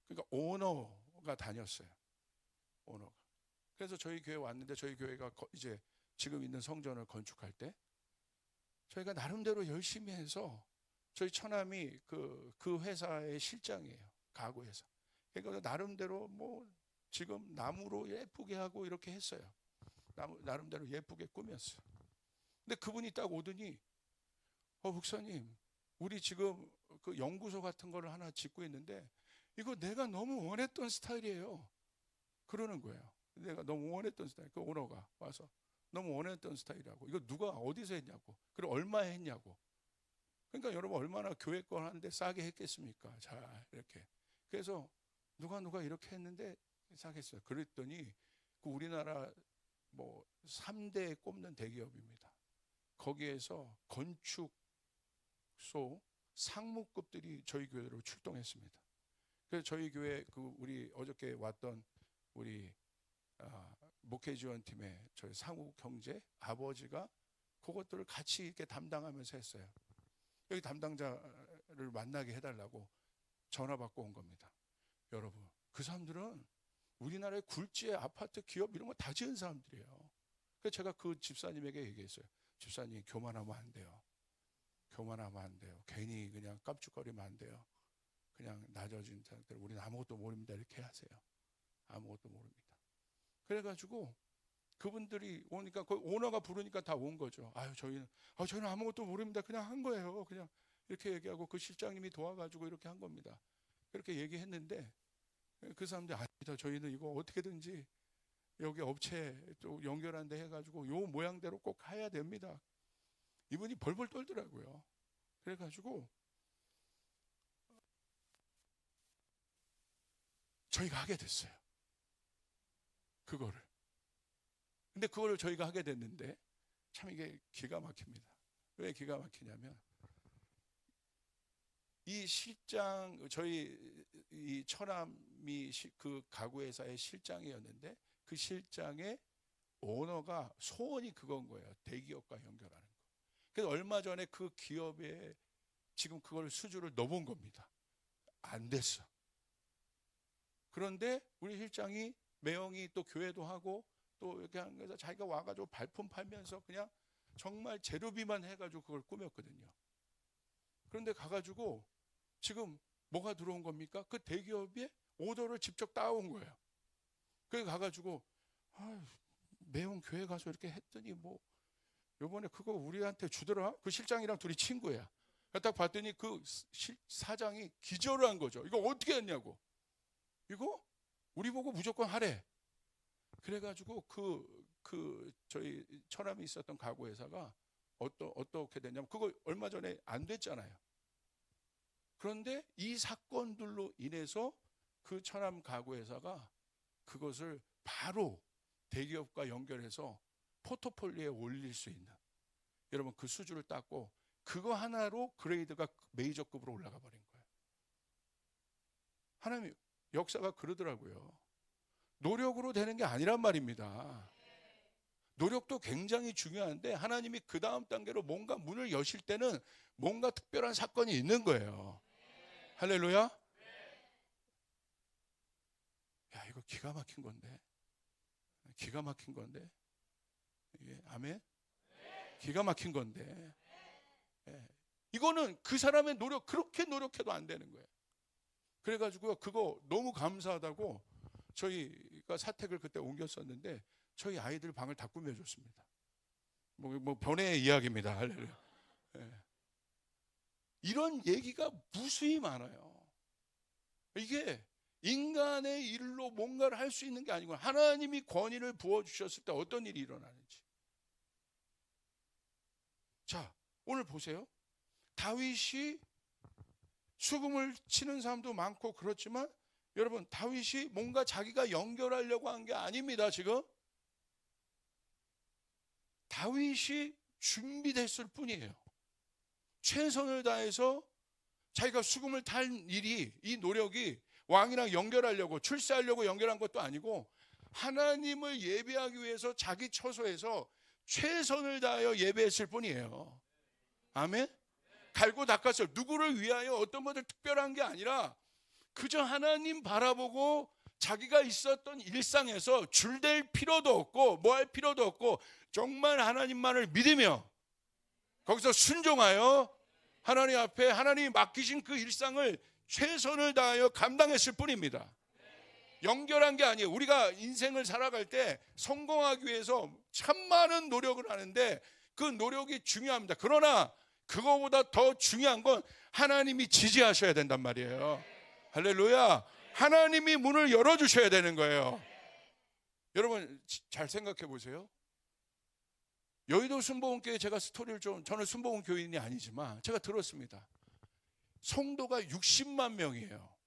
그러니까 오너가 다녔어요. 오너가. 그래서 저희 교회 왔는데 저희 교회가 이제 지금 있는 성전을 건축할 때 저희가 나름대로 열심히 해서 저희 처남이 그 회사의 실장이에요. 가구 회사. 그러니까 나름대로 뭐 지금 나무로 예쁘게 하고 이렇게 했어요. 나름대로 예쁘게 꾸몄어요. 근데 그분이 딱 오더니 목사님 우리 지금 그 연구소 같은 거를 하나 짓고 있는데 이거 내가 너무 원했던 스타일이에요. 그러는 거예요. 내가 너무 원했던 스타일. 그 오너가 와서 너무 원했던 스타일이라고. 이거 누가 어디서 했냐고. 그리고 얼마에 했냐고. 그러니까 여러분 얼마나 교회 걸 하는데 싸게 했겠습니까? 자 이렇게. 그래서 누가 이렇게 했는데 싸게 했어요. 그랬더니 그 우리나라 뭐 3대 꼽는 대기업입니다. 거기에서 건축소 상무급들이 저희 교회로 출동했습니다. 그래서 저희 교회 그 우리 어저께 왔던 우리 목회 지원팀의 저희 상욱 형제 아버지가 그것들을 같이 이렇게 담당하면서 했어요. 여기 담당자를 만나게 해달라고 전화 받고 온 겁니다. 여러분 그 사람들은 우리나라의 굴지의 아파트 기업 이런 거 다 지은 사람들이에요. 그래서 제가 그 집사님에게 얘기했어요. 집사님 교만하면 안 돼요. 교만하면 안 돼요. 괜히 그냥 깜죽거리면 안 돼요. 그냥 낮아진 상태로 우리는 아무것도 모릅니다 이렇게 하세요. 아무것도 모릅니다. 그래가지고 그분들이 오니까 그 오너가 부르니까 다 온 거죠. 저희는 아무것도 모릅니다. 그냥 한 거예요. 그냥 이렇게 얘기하고 그 실장님이 도와가지고 이렇게 한 겁니다. 그렇게 얘기했는데 그 사람들이 아니다, 저희는 이거 어떻게든지 여기 업체 또 연결한 데 해가지고 요 모양대로 꼭 해야 됩니다. 이분이 벌벌 떨더라고요. 그래가지고 저희가 하게 됐어요, 그거를. 근데 그거를 저희가 하게 됐는데 참 이게 기가 막힙니다. 왜 기가 막히냐면 이 실장, 저희 이 처남이 그 가구회사의 실장이었는데 그 실장의 오너가 소원이 그건 거예요. 대기업과 연결하는 거. 그래서 얼마 전에 그 기업에 지금 그걸 수주를 넣어본 겁니다. 안 됐어. 그런데 우리 실장이 매형이 또 교회도 하고 또 이렇게 한 거에서 자기가 와가지고 발품 팔면서 그냥 정말 재료비만 해가지고 그걸 꾸몄거든요. 그런데 가가지고 지금 뭐가 들어온 겁니까? 그 대기업에 오더를 직접 따온 거예요. 그래 가가지고 매형 교회 가서 이렇게 했더니 뭐 요번에 그거 우리한테 주더라. 그 실장이랑 둘이 친구야. 딱 봤더니 그 사장이 기절을 한 거죠. 이거 어떻게 했냐고. 이거 우리 보고 무조건 하래. 그래가지고 저희 처남이 있었던 가구 회사가 어떻게 됐냐면 그거 얼마 전에 안 됐잖아요. 그런데 이 사건들로 인해서 그 처남 가구 회사가 그것을 바로 대기업과 연결해서 포트폴리오에 올릴 수 있는, 여러분 그 수주를 땄고 그거 하나로 그레이드가 메이저급으로 올라가 버린 거예요. 하나님 역사가 그러더라고요. 노력으로 되는 게 아니란 말입니다. 노력도 굉장히 중요한데 하나님이 그 다음 단계로 뭔가 문을 여실 때는 뭔가 특별한 사건이 있는 거예요. 할렐루야. 야, 이거 기가 막힌 건데, 기가 막힌 건데, 예, 아멘. 기가 막힌 건데, 예. 이거는 그 사람의 노력, 그렇게 노력해도 안 되는 거예요. 그래가지고 그거 너무 감사하다고 저희가 사택을 그때 옮겼었는데 저희 아이들 방을 다 꾸며줬습니다. 뭐 변의 이야기입니다. 할렐루야. 예. 이런 얘기가 무수히 많아요. 이게 인간의 일로 뭔가를 할 수 있는 게 아니고 하나님이 권위를 부어주셨을 때 어떤 일이 일어나는지. 자, 오늘 보세요. 다윗이 수금을 치는 사람도 많고 그렇지만 여러분, 다윗이 뭔가 자기가 연결하려고 한 게 아닙니다. 지금 다윗이 준비됐을 뿐이에요. 최선을 다해서 자기가 수금을 탈 일이, 이 노력이 왕이랑 연결하려고, 출세하려고 연결한 것도 아니고 하나님을 예배하기 위해서 자기 처소에서 최선을 다하여 예배했을 뿐이에요. 아멘. 갈고 닦았어요. 누구를 위하여 어떤 것을 특별한 게 아니라 그저 하나님 바라보고 자기가 있었던 일상에서 줄댈 필요도 없고 뭐 할 필요도 없고 정말 하나님만을 믿으며 거기서 순종하여 하나님 앞에 하나님이 맡기신 그 일상을 최선을 다하여 감당했을 뿐입니다. 연결한 게 아니에요. 우리가 인생을 살아갈 때 성공하기 위해서 참 많은 노력을 하는데 그 노력이 중요합니다. 그러나 그거보다 더 중요한 건 하나님이 지지하셔야 된단 말이에요. 할렐루야. 하나님이 문을 열어주셔야 되는 거예요. 여러분 잘 생각해 보세요. 여의도 순복음교회 제가 스토리를 저는 순복음 교인이 아니지만 제가 들었습니다. 성도가 60만 명이에요.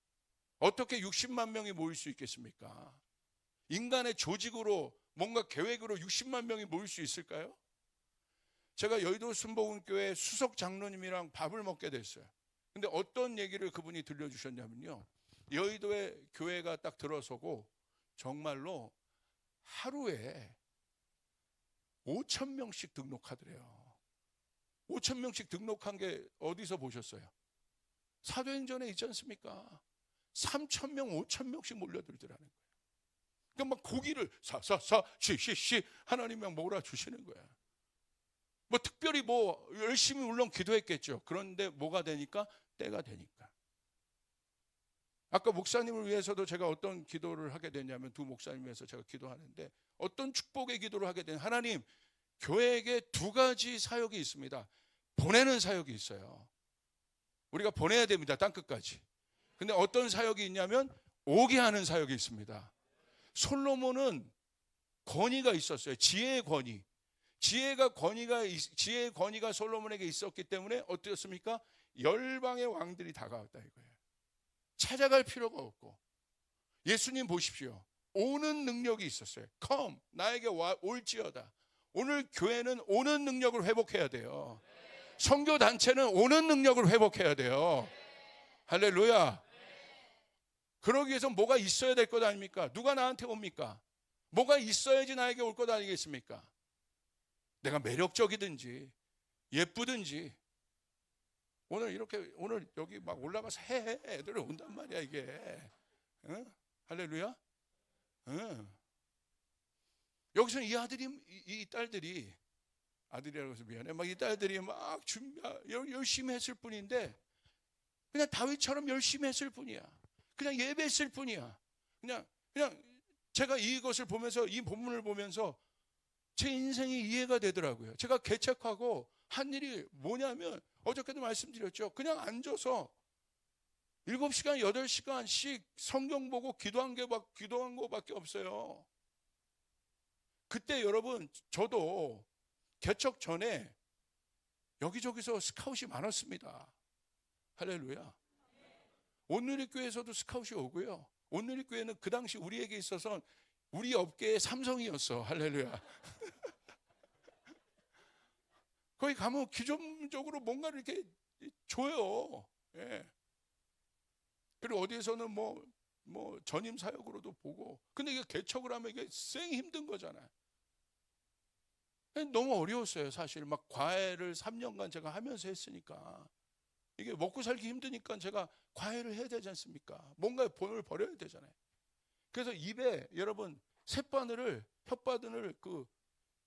어떻게 60만 명이 모일 수 있겠습니까? 인간의 조직으로 뭔가 계획으로 60만 명이 모일 수 있을까요? 제가 여의도 순복음교회 수석 장로님이랑 밥을 먹게 됐어요. 근데 어떤 얘기를 그분이 들려주셨냐면요, 여의도에 교회가 딱 들어서고 정말로 하루에 5,000명씩 등록하더래요. 5,000명씩 등록한 게 어디서 보셨어요? 사도행전에 있지 않습니까? 3,000명, 5,000명씩 몰려들더라는 거예요. 그러니까 막 고기를 시 하나님이 몰아주시는 거야. 뭐 특별히 뭐 열심히 물론 기도했겠죠. 그런데 뭐가 되니까? 때가 되니까. 아까 목사님을 위해서도 제가 어떤 기도를 하게 되냐면 두 목사님 위해서 제가 기도하는데 어떤 축복의 기도를 하게 되냐, 하나님 교회에게 두 가지 사역이 있습니다. 보내는 사역이 있어요. 우리가 보내야 됩니다. 땅끝까지. 근데 어떤 사역이 있냐면 오게 하는 사역이 있습니다. 솔로몬은 권위가 있었어요. 지혜의 권위. 지혜의 권위가 솔로몬에게 있었기 때문에 어떻습니까? 열방의 왕들이 다가왔다 이거예요. 찾아갈 필요가 없고. 예수님 보십시오. 오는 능력이 있었어요. Come, 나에게 올지어다. 오늘 교회는 오는 능력을 회복해야 돼요. 선교 단체는 오는 능력을 회복해야 돼요. 할렐루야. 그러기 위해서 뭐가 있어야 될 것 아닙니까? 누가 나한테 옵니까? 뭐가 있어야지 나에게 올 것 아니겠습니까? 내가 매력적이든지 예쁘든지. 오늘 여기 막 올라가서 애들이 온단 말이야 이게. 응? 할렐루야. 응. 여기서는 이 딸들이, 아들이라고 해서 미안해, 막 이 딸들이 막 열심히 했을 뿐인데, 그냥 다윗처럼 열심히 했을 뿐이야. 그냥 예배했을 뿐이야. 그냥 제가 이것을 보면서, 이 본문을 보면서 제 인생이 이해가 되더라고요. 제가 개척하고 한 일이 뭐냐면, 어저께도 말씀드렸죠. 그냥 앉아서 7시간, 8시간씩 성경 보고 기도한 거밖에 없어요. 그때 여러분, 저도 개척 전에 여기저기서 스카웃이 많았습니다. 할렐루야. 온누리교회에서도 스카웃이 오고요. 온누리교회는 그 당시 우리에게 있어서 우리 업계의 삼성이었어. 할렐루야. 거기 가면 기존적으로 뭔가를 이렇게 줘요. 예. 그리고 어디에서는 뭐 전임 사역으로도 보고. 근데 이게 개척을 하면 이게 쌩 힘든 거잖아요. 너무 어려웠어요. 사실 막 과외를 3년간 제가 하면서 했으니까 이게 먹고 살기 힘드니까 제가 과외를 해야 되지 않습니까? 뭔가 돈을 벌여야 되잖아요. 그래서 입에 여러분 혓바늘을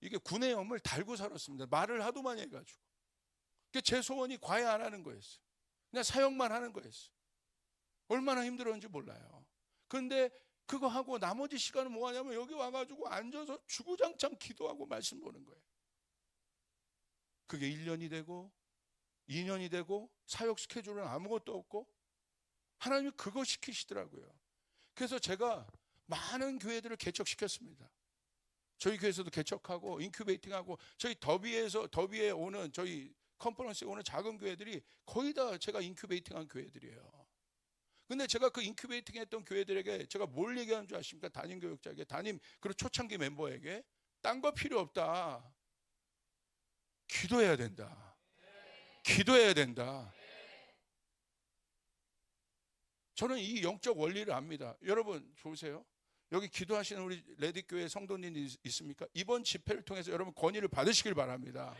이게 구내염을 달고 살았습니다. 말을 하도 많이 해가지고. 제 소원이 과외 안 하는 거였어요. 그냥 사역만 하는 거였어요. 얼마나 힘들었는지 몰라요. 그런데 그거 하고 나머지 시간은 뭐 하냐면 여기 와가지고 앉아서 주구장창 기도하고 말씀 보는 거예요. 그게 1년이 되고 2년이 되고 사역 스케줄은 아무것도 없고 하나님이 그거 시키시더라고요. 그래서 제가 많은 교회들을 개척시켰습니다. 저희 교회에서도 개척하고 인큐베이팅하고, 저희 더비에 오는, 저희 컨퍼런스에 오는 작은 교회들이 거의 다 제가 인큐베이팅한 교회들이에요. 근데 제가 그 인큐베이팅 했던 교회들에게 제가 뭘 얘기하는 줄 아십니까? 담임 교육자에게, 그리고 초창기 멤버에게 딴 거 필요 없다. 기도해야 된다. 기도해야 된다. 저는 이 영적 원리를 압니다. 여러분 보세요. 여기 기도하시는 우리 레디교회 성도님 있습니까? 이번 집회를 통해서 여러분 권위를 받으시길 바랍니다.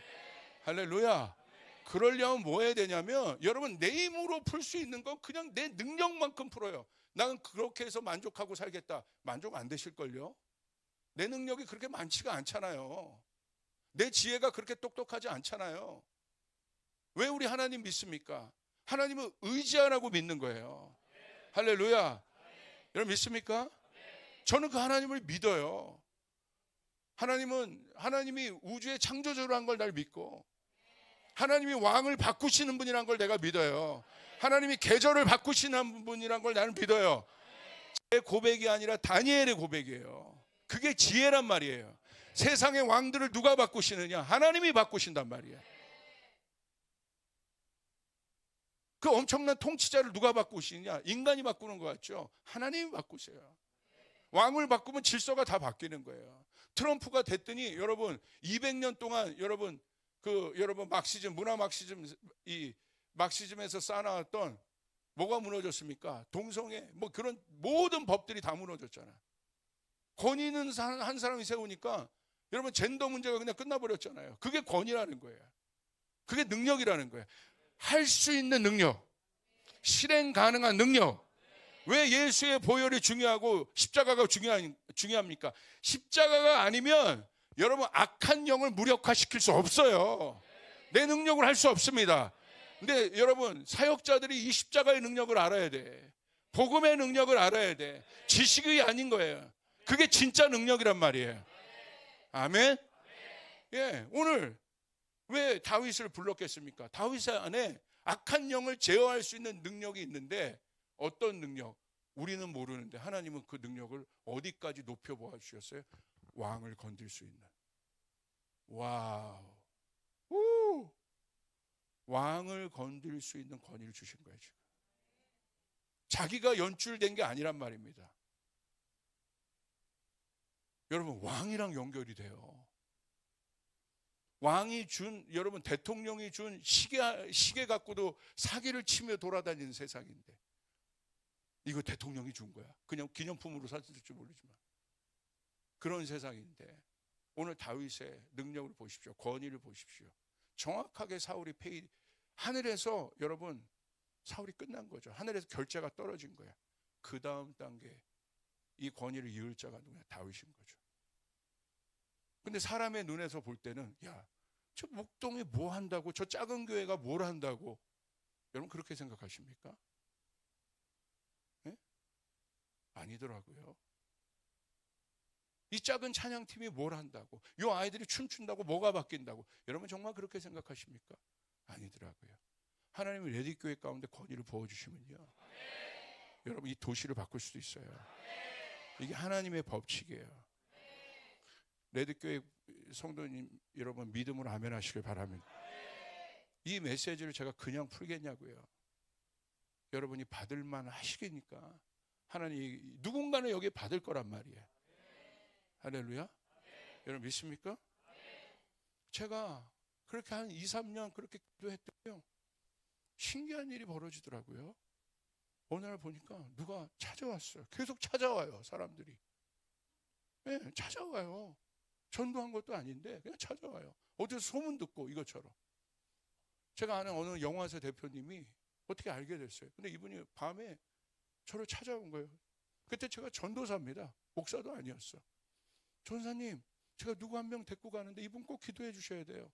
할렐루야. 그러려면 뭐 해야 되냐면, 여러분 내 힘으로 풀 수 있는 건 그냥 내 능력만큼 풀어요. 나는 그렇게 해서 만족하고 살겠다. 만족 안 되실걸요? 내 능력이 그렇게 많지가 않잖아요. 내 지혜가 그렇게 똑똑하지 않잖아요. 왜 우리 하나님 믿습니까? 하나님은 의지하라고 믿는 거예요. 할렐루야. 여러분 믿습니까? 저는 그 하나님을 믿어요. 하나님이 우주의 창조주로 한 걸 날 믿고, 하나님이 왕을 바꾸시는 분이란 걸 내가 믿어요. 하나님이 계절을 바꾸시는 분이란 걸 나는 믿어요. 제 고백이 아니라 다니엘의 고백이에요. 그게 지혜란 말이에요. 세상의 왕들을 누가 바꾸시느냐? 하나님이 바꾸신단 말이에요. 그 엄청난 통치자를 누가 바꾸시느냐? 인간이 바꾸는 것 같죠? 하나님이 바꾸세요. 왕을 바꾸면 질서가 다 바뀌는 거예요. 트럼프가 됐더니 여러분 200년 동안 여러분 막시즘, 문화 막시즘, 이 막시즘에서 쌓아놨던 뭐가 무너졌습니까? 동성애, 뭐 그런 모든 법들이 다 무너졌잖아요. 권위는 한 사람이 세우니까 여러분 젠더 문제가 그냥 끝나버렸잖아요. 그게 권위라는 거예요. 그게 능력이라는 거예요. 할 수 있는 능력, 실행 가능한 능력. 왜 예수의 보혈이 중요하고 십자가가 중요합니까? 십자가가 아니면 여러분 악한 영을 무력화시킬 수 없어요. 내 능력을 할 수 없습니다. 근데 여러분 사역자들이 이 십자가의 능력을 알아야 돼. 복음의 능력을 알아야 돼. 지식이 아닌 거예요. 그게 진짜 능력이란 말이에요. 아멘. 예, 오늘 왜 다윗을 불렀겠습니까? 다윗 안에 악한 영을 제어할 수 있는 능력이 있는데, 어떤 능력? 우리는 모르는데 하나님은 그 능력을 어디까지 높여 보아 주셨어요? 왕을 건들 수 있는. 와우. 우! 왕을 건들 수 있는 권위를 주신 거예요, 지금. 자기가 연출된 게 아니란 말입니다. 여러분, 왕이랑 연결이 돼요. 왕이 준, 여러분, 대통령이 준 시계 갖고도 사기를 치며 돌아다니는 세상인데, 이거 대통령이 준 거야. 그냥 기념품으로 사줄지 모르지만. 그런 세상인데, 오늘 다윗의 능력을 보십시오. 권위를 보십시오. 정확하게 사울이 하늘에서, 여러분, 사울이 끝난 거죠. 하늘에서 결제가 떨어진 거야. 그 다음 단계, 이 권위를 이을 자가 누구냐? 다윗인 거죠. 근데 사람의 눈에서 볼 때는, 야, 저 목동이 뭐 한다고? 저 작은 교회가 뭘 한다고? 여러분 그렇게 생각하십니까? 네? 아니더라고요. 이 작은 찬양팀이 뭘 한다고? 이 아이들이 춤춘다고 뭐가 바뀐다고? 여러분 정말 그렇게 생각하십니까? 아니더라고요. 하나님이 레디교회 가운데 권위를 부어주시면요, 여러분 이 도시를 바꿀 수도 있어요. 이게 하나님의 법칙이에요. 레디교회 성도님 여러분 믿음으로 아멘 하시길 바랍니다. 이 메시지를 제가 그냥 풀겠냐고요. 여러분이 받을만 하시겠니까? 하나님 누군가는 여기에 받을 거란 말이에요. 할렐루야. 여러분 믿습니까? 제가 그렇게 한 2, 3년 그렇게 기도했더니요, 신기한 일이 벌어지더라고요. 어느 날 보니까 누가 찾아왔어요. 계속 찾아와요, 사람들이. 네, 찾아와요. 전도한 것도 아닌데 그냥 찾아와요. 어디서 소문 듣고 이것처럼. 제가 아는 어느 영화사 대표님이 어떻게 알게 됐어요. 근데 이분이 밤에 저를 찾아온 거예요. 그때 제가 전도사입니다. 목사도 아니었어. 전사님, 제가 누구 한 명 데리고 가는데 이분 꼭 기도해 주셔야 돼요.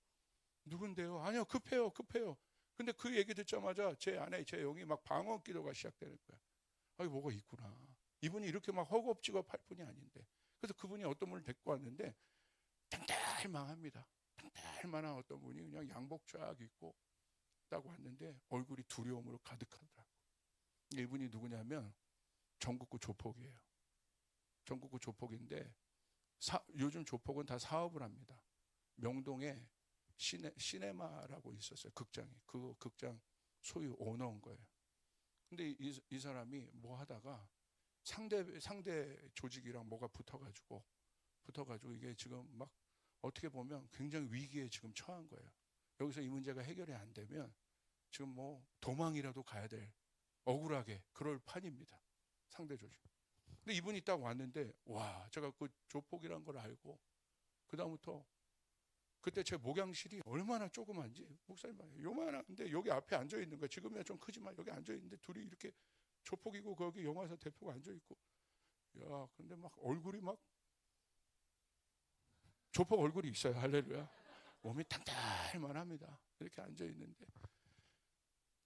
누군데요? 아니요, 급해요. 근데 그 얘기 듣자마자 제 안에 제 영이 막 방언 기도가 시작되는 거야. 아, 뭐가 있구나. 이분이 이렇게 막 허겁지겁 할 분이 아닌데. 그래서 그분이 어떤 분을 데리고 왔는데 땅달망합니다. 땅달만한 어떤 분이 그냥 양복 쫙 입고 딱 왔는데 얼굴이 두려움으로 가득하더라고. 이분이 누구냐면 전국구 조폭이에요. 전국구 조폭인데 요즘 조폭은 다 사업을 합니다. 명동에 시네마라고 있었어요. 극장이. 그 극장 소유 오너인 거예요. 근데 이 사람이 뭐 하다가 상대 조직이랑 뭐가 붙어가지고 이게 지금 막 어떻게 보면 굉장히 위기에 지금 처한 거예요. 여기서 이 문제가 해결이 안 되면 지금 뭐 도망이라도 가야 될, 억울하게 그럴 판입니다. 상대 조직. 근데 이분이 딱 왔는데, 와, 제가 그 조폭이란 걸 알고 그다음부터, 그때 제 목양실이 얼마나 조그만지, 목사님 말이에요. 요만한데 여기 앞에 앉아 있는 거야. 지금이야 좀 크지만 여기 앉아 있는데 둘이 이렇게 조폭이고 거기 영화사 대표가 앉아 있고, 야, 근데 막 얼굴이 막 조폭 얼굴이 있어요. 할렐루야. 몸이 단단만합니다. 이렇게 앉아 있는데,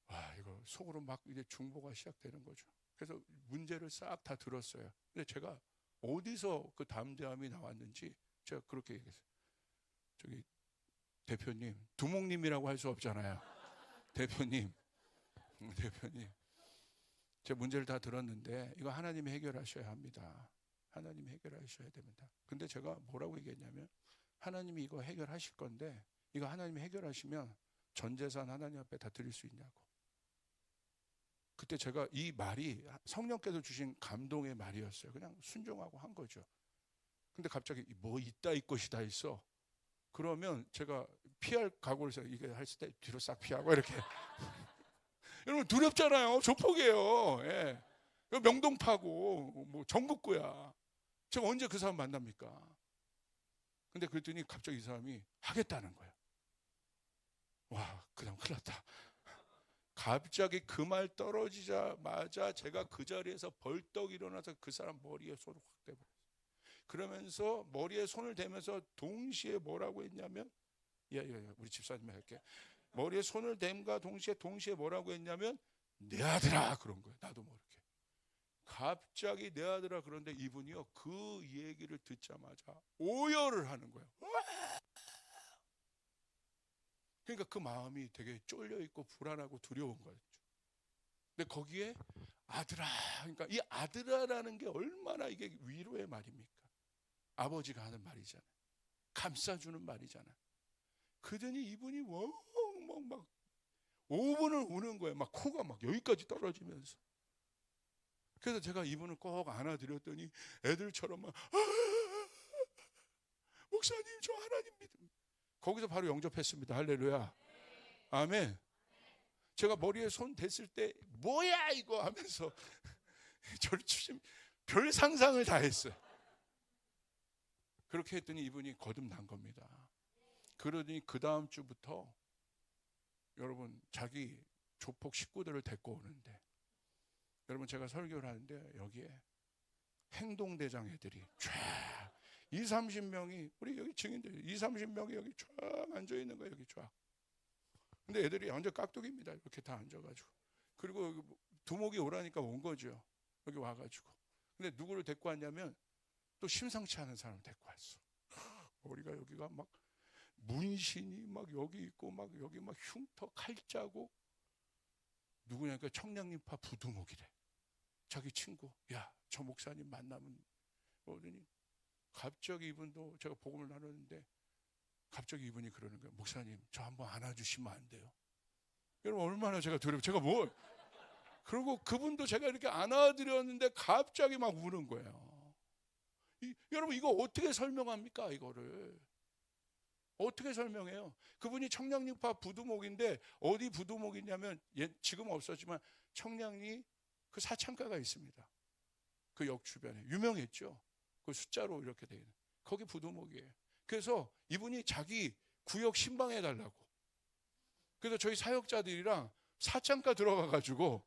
와, 이거 속으로 막 이제 중보가 시작되는 거죠. 그래서 문제를 싹 다 들었어요. 근데 제가 어디서 그 담대함이 나왔는지 제가 그렇게 얘기했어요. 저기 대표님, 두목님이라고 할 수 없잖아요. 대표님, 제 문제를 다 들었는데 이거 하나님이 해결하셔야 합니다. 하나님이 해결하셔야 됩니다. 근데 제가 뭐라고 얘기했냐면, 하나님이 이거 해결하실 건데 이거 하나님이 해결하시면 전 재산 하나님 앞에 다 드릴 수 있냐고. 그때 제가 이 말이 성령께서 주신 감동의 말이었어요. 그냥 순종하고 한 거죠. 근데 갑자기 뭐 있다 이 것이 다 있어. 그러면 제가 피할 각오를 해서 이게 할 때 뒤로 싹 피하고 이렇게. 여러분 두렵잖아요. 조폭이에요. 예. 명동파고 뭐 전북구야. 제가 언제 그 사람 만납니까? 근데 그랬더니 갑자기 이 사람이 하겠다는 거예요. 와, 그 다음 큰일 났다. 갑자기 그 말 떨어지자마자 제가 그 자리에서 벌떡 일어나서 그 사람 머리에 손을 확 대버렸어요. 그러면서 머리에 손을 대면서 동시에 뭐라고 했냐면, 우리 집사님이 할게. 머리에 손을 댐과 동시에 뭐라고 했냐면, 내 아들아, 그런 거예요. 나도 모르게. 갑자기 내 아들아, 그런데 이분이요, 그 얘기를 듣자마자 오열을 하는 거예요. 그러니까 그 마음이 되게 쫄려 있고 불안하고 두려운 거였죠. 근데 거기에 아들아, 그러니까 이 아들아라는 게 얼마나 이게 위로의 말입니까? 아버지가 하는 말이잖아요. 감싸주는 말이잖아요. 그러더니 이분이 막 5분을 우는 거예요. 막 코가 막 여기까지 떨어지면서. 그래서 제가 이분을 꼭 안아드렸더니 애들처럼 막 목사님 저 하나님 믿음. 거기서 바로 영접했습니다. 할렐루야. 아멘. 제가 머리에 손 댔을 때 뭐야 이거 하면서 저를 주심 별 상상을 다 했어요. 그렇게 했더니 이분이 거듭난 겁니다. 그러더니 그 다음 주부터 여러분 자기 조폭 식구들을 데리고 오는데, 여러분 제가 설교를 하는데 여기에 행동대장 애들이 쫙 20-30명이 우리 여기 증인들 20-30명이 여기 쫙 앉아있는 거예요. 여기 쫙. 근데 애들이 완전 깍두기입니다. 이렇게 다 앉아가지고. 그리고 두목이 오라니까 온 거죠. 여기 와가지고. 근데 누구를 데리고 왔냐면 또 심상치 않은 사람을 데리고 왔어. 우리가 여기가 막 문신이 막 여기 있고 막 여기 막 흉터 칼자고, 누구냐니까 청량리파 부두목이래. 자기 친구. 야, 저 목사님 만나면 오더니 갑자기 이분도 제가 복음을 나눴는데 갑자기 이분이 그러는 거예요. 목사님 저 한번 안아주시면 안 돼요? 여러분 얼마나 제가 두려워. 제가 뭘. 그리고 그분도 제가 이렇게 안아드렸는데 갑자기 막 우는 거예요. 여러분 이거 어떻게 설명합니까? 이거를 어떻게 설명해요? 그분이 청량리파 부두목인데 어디 부두목이냐면 지금 없었지만 청량리 그 사창가가 있습니다. 그 역 주변에 유명했죠. 그 숫자로 이렇게 돼 있는 거기 부두목이에요. 그래서 이분이 자기 구역 신방해 달라고. 그래서 저희 사역자들이랑 사창가 들어가가지고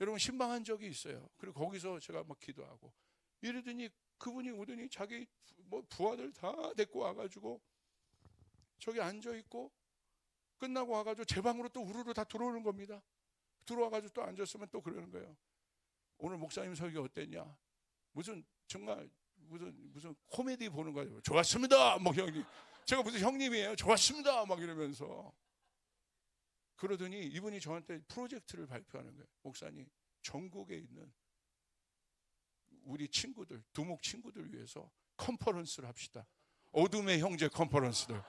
여러분 신방한 적이 있어요. 그리고 거기서 제가 막 기도하고 이러더니 그분이 오더니 자기 뭐 부하들 다 데리고 와가지고 저기 앉아 있고 끝나고 와가지고 제 방으로 또 우르르 다 들어오는 겁니다. 들어와가지고 또 앉았으면 또 그러는 거예요. 오늘 목사님 설교 어땠냐? 무슨 정말 무슨 코미디 보는 거예요. 좋았습니다. 막 형님, 제가 무슨 형님이에요? 좋았습니다. 막 이러면서. 그러더니 이분이 저한테 프로젝트를 발표하는 거예요. 목사님, 전국에 있는 우리 친구들, 두목 친구들 위해서 컨퍼런스를 합시다. 어둠의 형제 컨퍼런스들.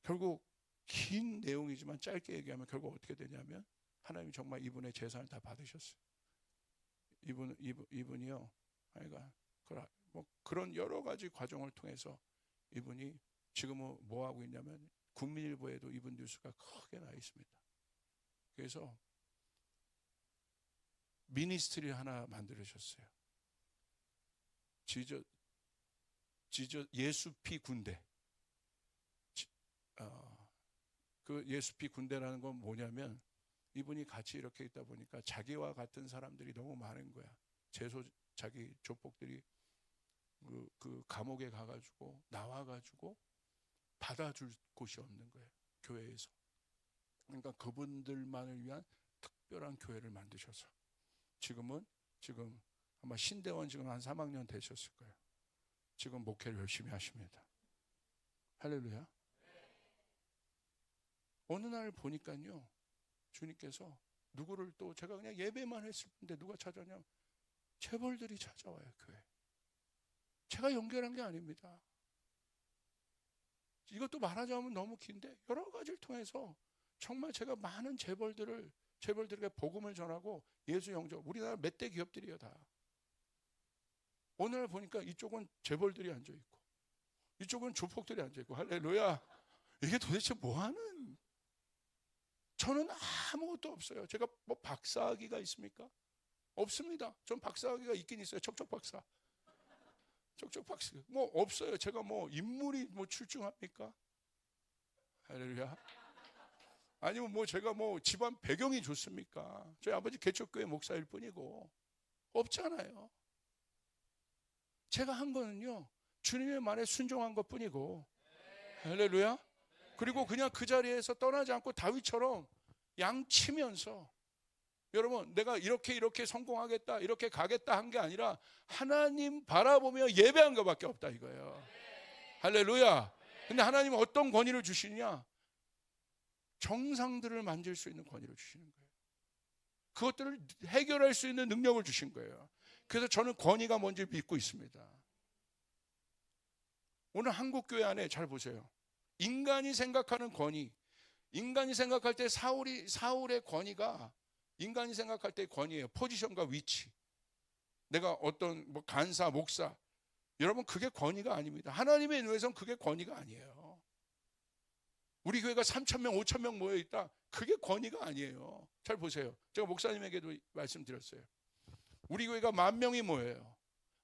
결국 긴 내용이지만 짧게 얘기하면 결국 어떻게 되냐면 하나님이 정말 이분의 재산을 다 받으셨어요. 이분이요. 그러니까 뭐 그런 여러 가지 과정을 통해서 이분이 지금은 뭐 하고 있냐면 국민일보에도 이분 뉴스가 크게 나 있습니다. 그래서 미니스트리 하나 만들으셨어요. 예수피 군대. 그 예수피 군대라는 건 뭐냐면 이분이 같이 이렇게 있다 보니까 자기와 같은 사람들이 너무 많은 거야. 자기 조폭들이 그 감옥에 가가지고 나와가지고 받아줄 곳이 없는 거예요. 교회에서. 그러니까 그분들만을 위한 특별한 교회를 만드셔서 지금 아마 신대원 지금 한 3학년 되셨을 거예요. 지금 목회를 열심히 하십니다. 할렐루야. 어느 날 보니까요, 주님께서 누구를 또 제가 그냥 예배만 했을 텐데 누가 찾아오냐? 재벌들이 찾아와요, 교회. 제가 연결한 게 아닙니다. 이것도 말하자면 너무 긴데 여러 가지를 통해서 정말 제가 많은 재벌들에게 복음을 전하고 예수 영접, 우리나라 몇 대 기업들이에요 다. 오늘 보니까 이쪽은 재벌들이 앉아있고 이쪽은 조폭들이 앉아있고. 할렐루야. 이게 도대체 뭐하는. 저는 아무것도 없어요. 제가 뭐 박사학위가 있습니까? 없습니다. 전 박사학위가 있긴 있어요. 척척박사. 척척박사. 뭐 없어요. 제가 뭐 인물이 뭐 출중합니까? 할렐루야. 아니면 뭐 제가 뭐 집안 배경이 좋습니까? 저희 아버지 개척교회 목사일 뿐이고 없잖아요. 제가 한 거는요, 주님의 말에 순종한 것 뿐이고. 할렐루야. 그리고 그냥 그 자리에서 떠나지 않고 다윗처럼 양치면서, 여러분 내가 이렇게 성공하겠다 이렇게 가겠다 한 게 아니라 하나님 바라보며 예배한 것밖에 없다 이거예요. 할렐루야. 근데 하나님은 어떤 권위를 주시냐? 정상들을 만질 수 있는 권위를 주시는 거예요. 그것들을 해결할 수 있는 능력을 주신 거예요. 그래서 저는 권위가 뭔지 믿고 있습니다. 오늘 한국교회 안에 잘 보세요. 인간이 생각하는 권위, 인간이 생각할 때 사울의 권위가 인간이 생각할 때의 권위예요. 포지션과 위치. 내가 어떤 뭐 간사, 목사, 여러분 그게 권위가 아닙니다. 하나님의 눈에서는 그게 권위가 아니에요. 우리 교회가 3,000명, 5,000명 모여 있다. 그게 권위가 아니에요. 잘 보세요. 제가 목사님에게도 말씀드렸어요. 우리 교회가 10,000명이 모여요.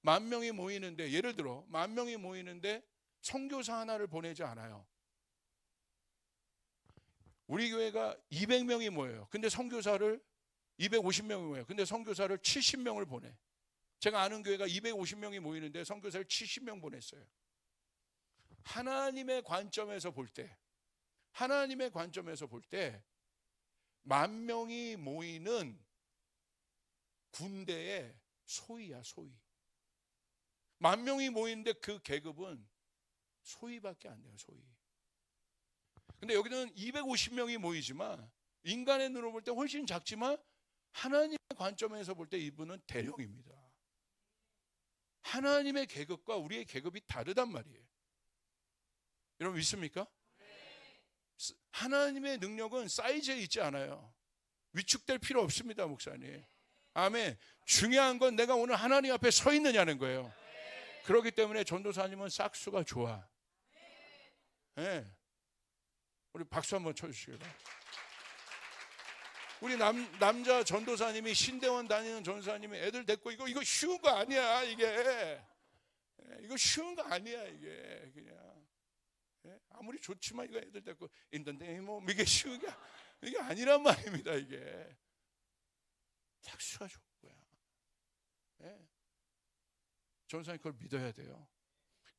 10,000명이 모이는데, 예를 들어 10,000명이 모이는데 선교사 하나를 보내지 않아요. 우리 교회가 200명이 모여요. 근데 선교사를 250명이 모여요. 근데 선교사를 70명을 보내. 제가 아는 교회가 250명이 모이는데 선교사를 70명 보냈어요. 하나님의 관점에서 볼 때, 하나님의 관점에서 볼 때 10,000명이 모이는 군대의 소위야, 소위. 10,000명이 모이는데 그 계급은 소위밖에 안 돼요, 소위. 근데 여기는 250명이 모이지만 인간의 눈으로 볼 때 훨씬 작지만 하나님의 관점에서 볼 때 이분은 대령입니다. 하나님의 계급과 우리의 계급이 다르단 말이에요. 여러분 믿습니까? 하나님의 능력은 사이즈에 있지 않아요. 위축될 필요 없습니다, 목사님. 아멘. 중요한 건 내가 오늘 하나님 앞에 서 있느냐는 거예요. 그렇기 때문에 전도사님은 싹수가 좋아. 네. 우리 박수 한번 쳐주시기 바랍니다. 우리 남자 전도사님이 신대원 다니는 전도사님이 애들 데리고 이거 쉬운 거 아니야. 이거 쉬운 거 아니야. 이게 그냥 아무리 좋지만 이거 애들 데리고 인던데 뭐 이게 쉬운 게 이게 아니란 말입니다. 이게 삭수가 좋은 거야. 전도사님 그걸 믿어야 돼요.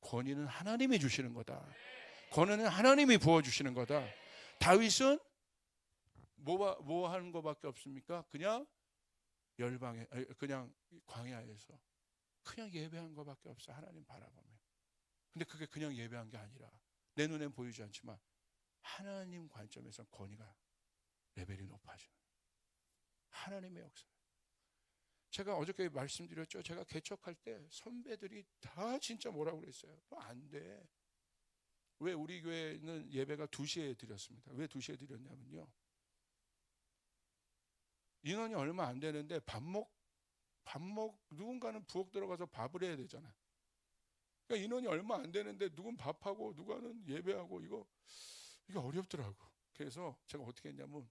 권위는 하나님이 주시는 거다. 권위는 하나님이 부어주시는 거다. 다윗은 뭐 하는 것밖에 없습니까? 그냥 열방에, 그냥 광야에서 그냥 예배한 것밖에 없어. 하나님 바라보면. 근데 그게 그냥 예배한 게 아니라 내 눈엔 보이지 않지만 하나님 관점에서 권위가 레벨이 높아지는 하나님의 역사. 제가 어저께 말씀드렸죠. 제가 개척할 때 선배들이 다 진짜 뭐라고 그랬어요. 안 돼. 왜 우리 교회는 예배가 2시에 드렸습니다. 왜 2시에 드렸냐면요. 인원이 얼마 안 되는데 누군가는 부엌 들어가서 밥을 해야 되잖아요. 그러니까 인원이 얼마 안 되는데 누군 밥하고 누가는 예배하고 이거 어렵더라고. 그래서 제가 어떻게 했냐면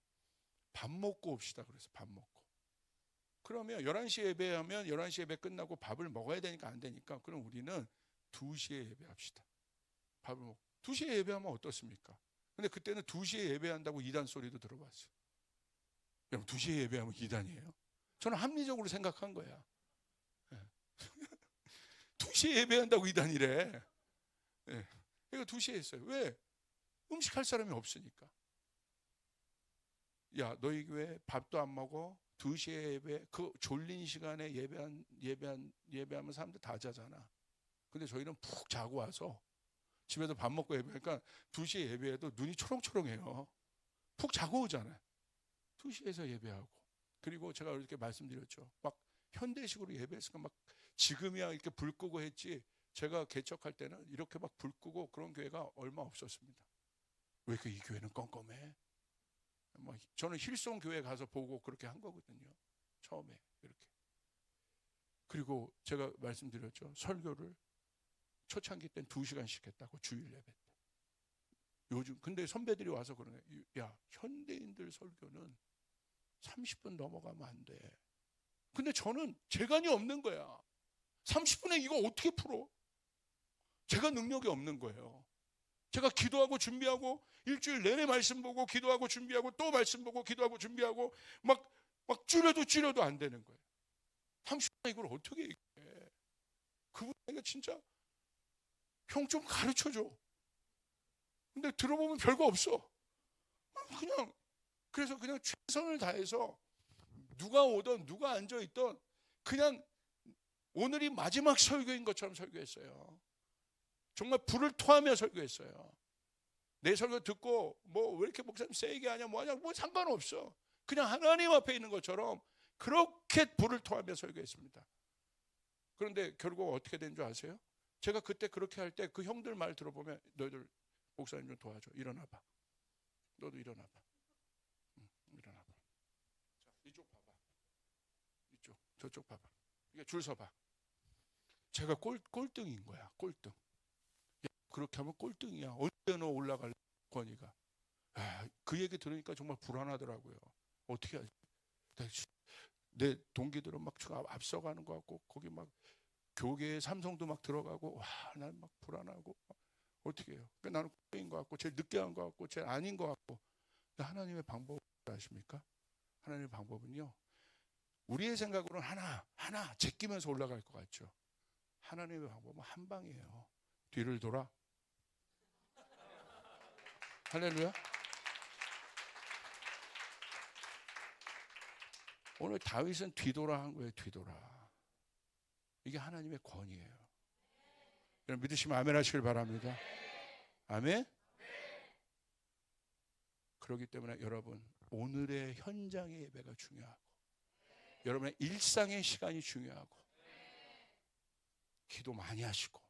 밥 먹고 옵시다. 그래서 밥 먹고. 그러면 11시에 예배하면 11시 예배 끝나고 밥을 먹어야 되니까 안 되니까 그럼 우리는 2시에 예배합시다. 밥을 먹고. 2시에 예배하면 어떻습니까? 근데 그때는 2시에 예배한다고 이단 소리도 들어봤어요. 여러분 2시에 예배하면 이단이에요? 저는 합리적으로 생각한 거야. 2시에 예배한다고 이단이래. 그러니까 2시에 했어요. 왜? 음식할 사람이 없으니까. 야, 너희 교회 밥도 안 먹어? 2시에 예배, 그 졸린 시간에 예배하면 사람들 다 자잖아. 근데 저희는 푹 자고 와서 집에서 밥 먹고 예배하니까 2시에 예배해도 눈이 초롱초롱해요. 푹 자고 오잖아요. 2시에서 예배하고. 그리고 제가 이렇게 말씀드렸죠. 막 현대식으로 예배했으니까 막 지금이야 이렇게 불 끄고 했지. 제가 개척할 때는 이렇게 막 불 끄고 그런 교회가 얼마 없었습니다. 왜 이 교회는 껌껌해? 저는 힐송 교회 가서 보고 그렇게 한 거거든요. 처음에 이렇게. 그리고 제가 말씀드렸죠. 설교를 초창기 때는 2시간씩 했다고 주일 예배 때. 요즘 근데 선배들이 와서 그러네. 야, 현대인들 설교는 30분 넘어가면 안 돼. 근데 저는 재간이 없는 거야. 30분에 이거 어떻게 풀어? 제가 능력이 없는 거예요. 제가 기도하고 준비하고 일주일 내내 말씀 보고 기도하고 준비하고 또 말씀 보고 기도하고 준비하고 막 줄여도 안 되는 거예요. 30분에 이걸 어떻게 얘기해? 그분에게 진짜 형 좀 가르쳐줘. 근데 들어보면 별거 없어. 그래서 그냥 최선을 다해서 누가 오든 누가 앉아있든 그냥 오늘이 마지막 설교인 것처럼 설교했어요. 정말 불을 토하며 설교했어요. 내 설교 듣고 뭐 왜 이렇게 목사님 세게 하냐 뭐 하냐 뭐 상관없어. 그냥 하나님 앞에 있는 것처럼 그렇게 불을 토하며 설교했습니다. 그런데 결국 어떻게 된 줄 아세요? 제가 그때 그렇게 할 때 그 형들 말 들어보면 너희들 목사님 좀 도와줘. 일어나봐. 너도 일어나봐. 일어나봐. 자, 이쪽 봐봐. 이쪽, 저쪽 봐봐. 이게 줄 서봐. 제가 꼴등인 거야. 꼴등. 야, 그렇게 하면 꼴등이야. 언제 너 올라갈 권위가. 아, 그 얘기 들으니까 정말 불안하더라고요. 어떻게 하지? 내 동기들은 막 앞서가는 것 같고 거기 막 교계에 삼성도 막 들어가고 와, 난 막 불안하고 어떻게 해요? 그러니까 나는 꼴등인 것 같고 제일 늦게 한 것 같고 제일 아닌 것 같고. 하나님의 방법 아십니까? 하나님의 방법은요. 우리의 생각으로는 하나 제끼면서 올라갈 것 같죠. 하나님의 방법은 한 방이에요. 뒤를 돌아. 할렐루야. 오늘 다윗은 뒤돌아 한 거예요. 뒤돌아. 이게 하나님의 권위예요. 여러분 믿으시면 아멘 하시길 바랍니다. 아멘. 그렇기 때문에 여러분 오늘의 현장의 예배가 중요하고 여러분의 일상의 시간이 중요하고 기도 많이 하시고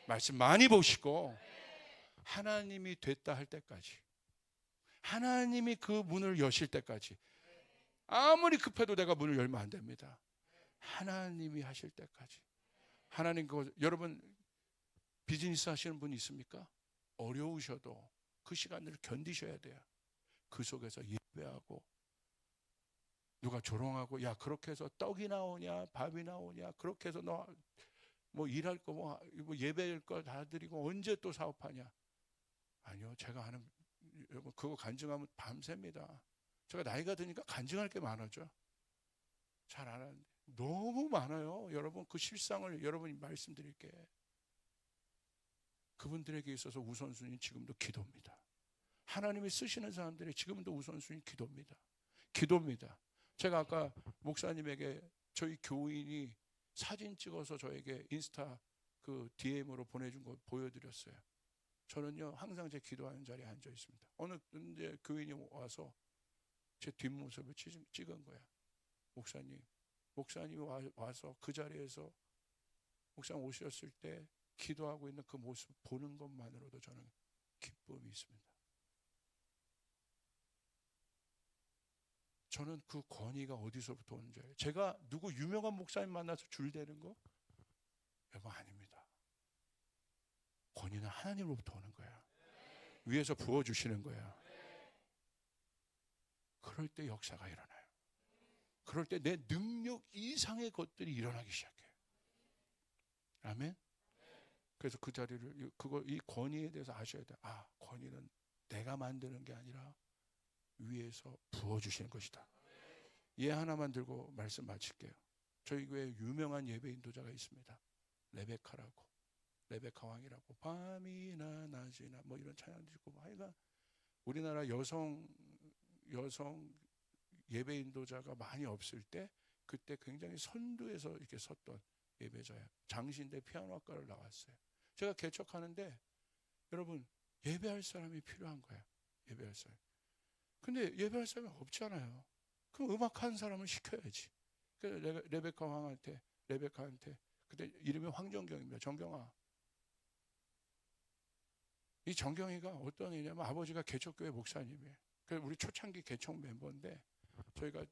말씀 많이 보시고 하나님이 됐다 할 때까지 하나님이 그 문을 여실 때까지 아무리 급해도 내가 문을 열면 안 됩니다. 하나님이 하실 때까지 하나님 여러분 비즈니스 하시는 분 있습니까? 어려우셔도 그 시간을 견디셔야 돼요. 그 속에서 예배하고 누가 조롱하고 야 그렇게 해서 떡이 나오냐 밥이 나오냐 그렇게 해서 너 뭐 일할 거 뭐 예배할 거 다 드리고 언제 또 사업하냐. 아니요. 제가 하는 그거 간증하면 밤새입니다. 제가 나이가 드니까 간증할 게 많아져. 잘 안 하는데 너무 많아요. 여러분 그 실상을 여러분이 말씀드릴게. 그분들에게 있어서 우선순위는 지금도 기도입니다. 하나님이 쓰시는 사람들이 지금도 우선순위 기도입니다. 기도입니다. 제가 아까 목사님에게 저희 교인이 사진 찍어서 저에게 인스타 그 DM으로 보내준 거 보여드렸어요. 저는요 항상 제 기도하는 자리에 앉아 있습니다. 어느 이제 교인이 와서 제 뒷모습을 찍은 거야. 목사님이 와서 그 자리에서 목사님 오셨을 때 기도하고 있는 그 모습 보는 것만으로도 저는 기쁨이 있습니다. 저는 그 권위가 어디서부터 오는지 알아요. 제가 누구 유명한 목사님 만나서 줄 대는 거? 여러분 아닙니다. 권위는 하나님으로부터 오는 거야. 위에서 부어주시는 거야. 그럴 때 역사가 일어나요. 그럴 때 내 능력 이상의 것들이 일어나기 시작해요. 아멘? 그래서 그 자리를 이 권위에 대해서 아셔야 돼요. 아, 권위는 내가 만드는 게 아니라 위에서 부어주시는 것이다. 예 하나만 들고 말씀 마칠게요. 저희 교회에 유명한 예배 인도자가 있습니다. 레베카라고. 레베카 왕이라고. 밤이나 낮이나 뭐 이런 찬양도 있고 하여간 우리나라 여성 예배 인도자가 많이 없을 때 그때 굉장히 선두에서 이렇게 섰던 예배자예요. 장신대 피아노학과를 나왔어요. 제가 개척하는데 여러분 예배할 사람이 필요한 거예요. 예배할 사람. 근데 예배할 사람이 없잖아요. 그럼 음악하는 사람을 시켜야지. 그래서 레베카한테 그때 이름이 황정경입니다. 정경아. 이 정경이가 어떤 애냐면 아버지가 개척교회 목사님이에요. 그래서 우리 초창기 개척 멤버인데 저희가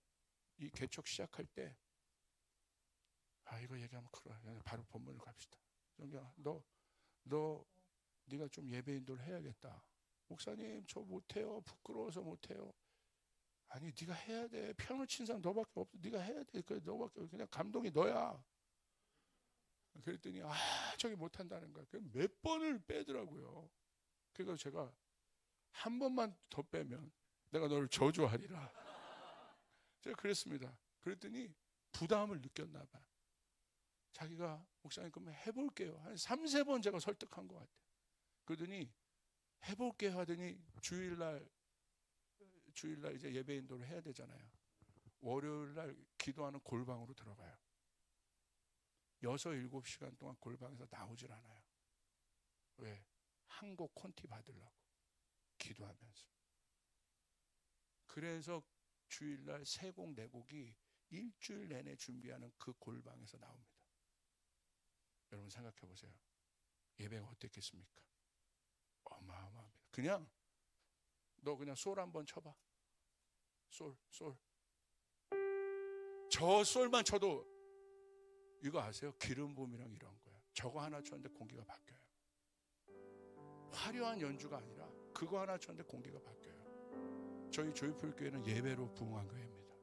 이 개척 시작할 때 이거 얘기하면 그래. 바로 본문을 갑시다. 정경아, 네가 좀 예배 인도를 해야겠다. 목사님 저 못해요. 부끄러워서 못해요. 아니 네가 해야 돼. 피아노 친 사람 너밖에 없어. 네가 해야 돼. 너밖에 없어. 그냥 감동이 너야. 그랬더니 저기 못한다는 거야. 몇 번을 빼더라고요. 그래서 제가 한 번만 더 빼면 내가 너를 저주하리라. 제가 그랬습니다. 그랬더니 부담을 느꼈나 봐. 자기가 목사님 그러면 해볼게요. 한 3-4번 제가 설득한 것 같아요. 그러더니 해볼게요 하더니 주일날 이제 예배 인도를 해야 되잖아요. 월요일날 기도하는 골방으로 들어가요. 6-7시간 동안 골방에서 나오질 않아요. 왜? 한 곡 콘티 받으려고. 기도하면서. 그래서 주일날 세 곡 네 곡이 일주일 내내 준비하는 그 골방에서 나옵니다. 여러분 생각해 보세요. 예배가 어땠겠습니까? 어마어마합니다. 그냥 너 그냥 솔 한번 쳐봐. 솔. 저 솔만 쳐도 이거 아세요? 기름 부음이랑 이런 거야. 저거 하나 쳤는데 공기가 바뀌어요. 화려한 연주가 아니라 그거 하나 쳤는데 공기가 바뀌어요. 저희 조이풀 교회는 예배로 부흥한 교회입니다.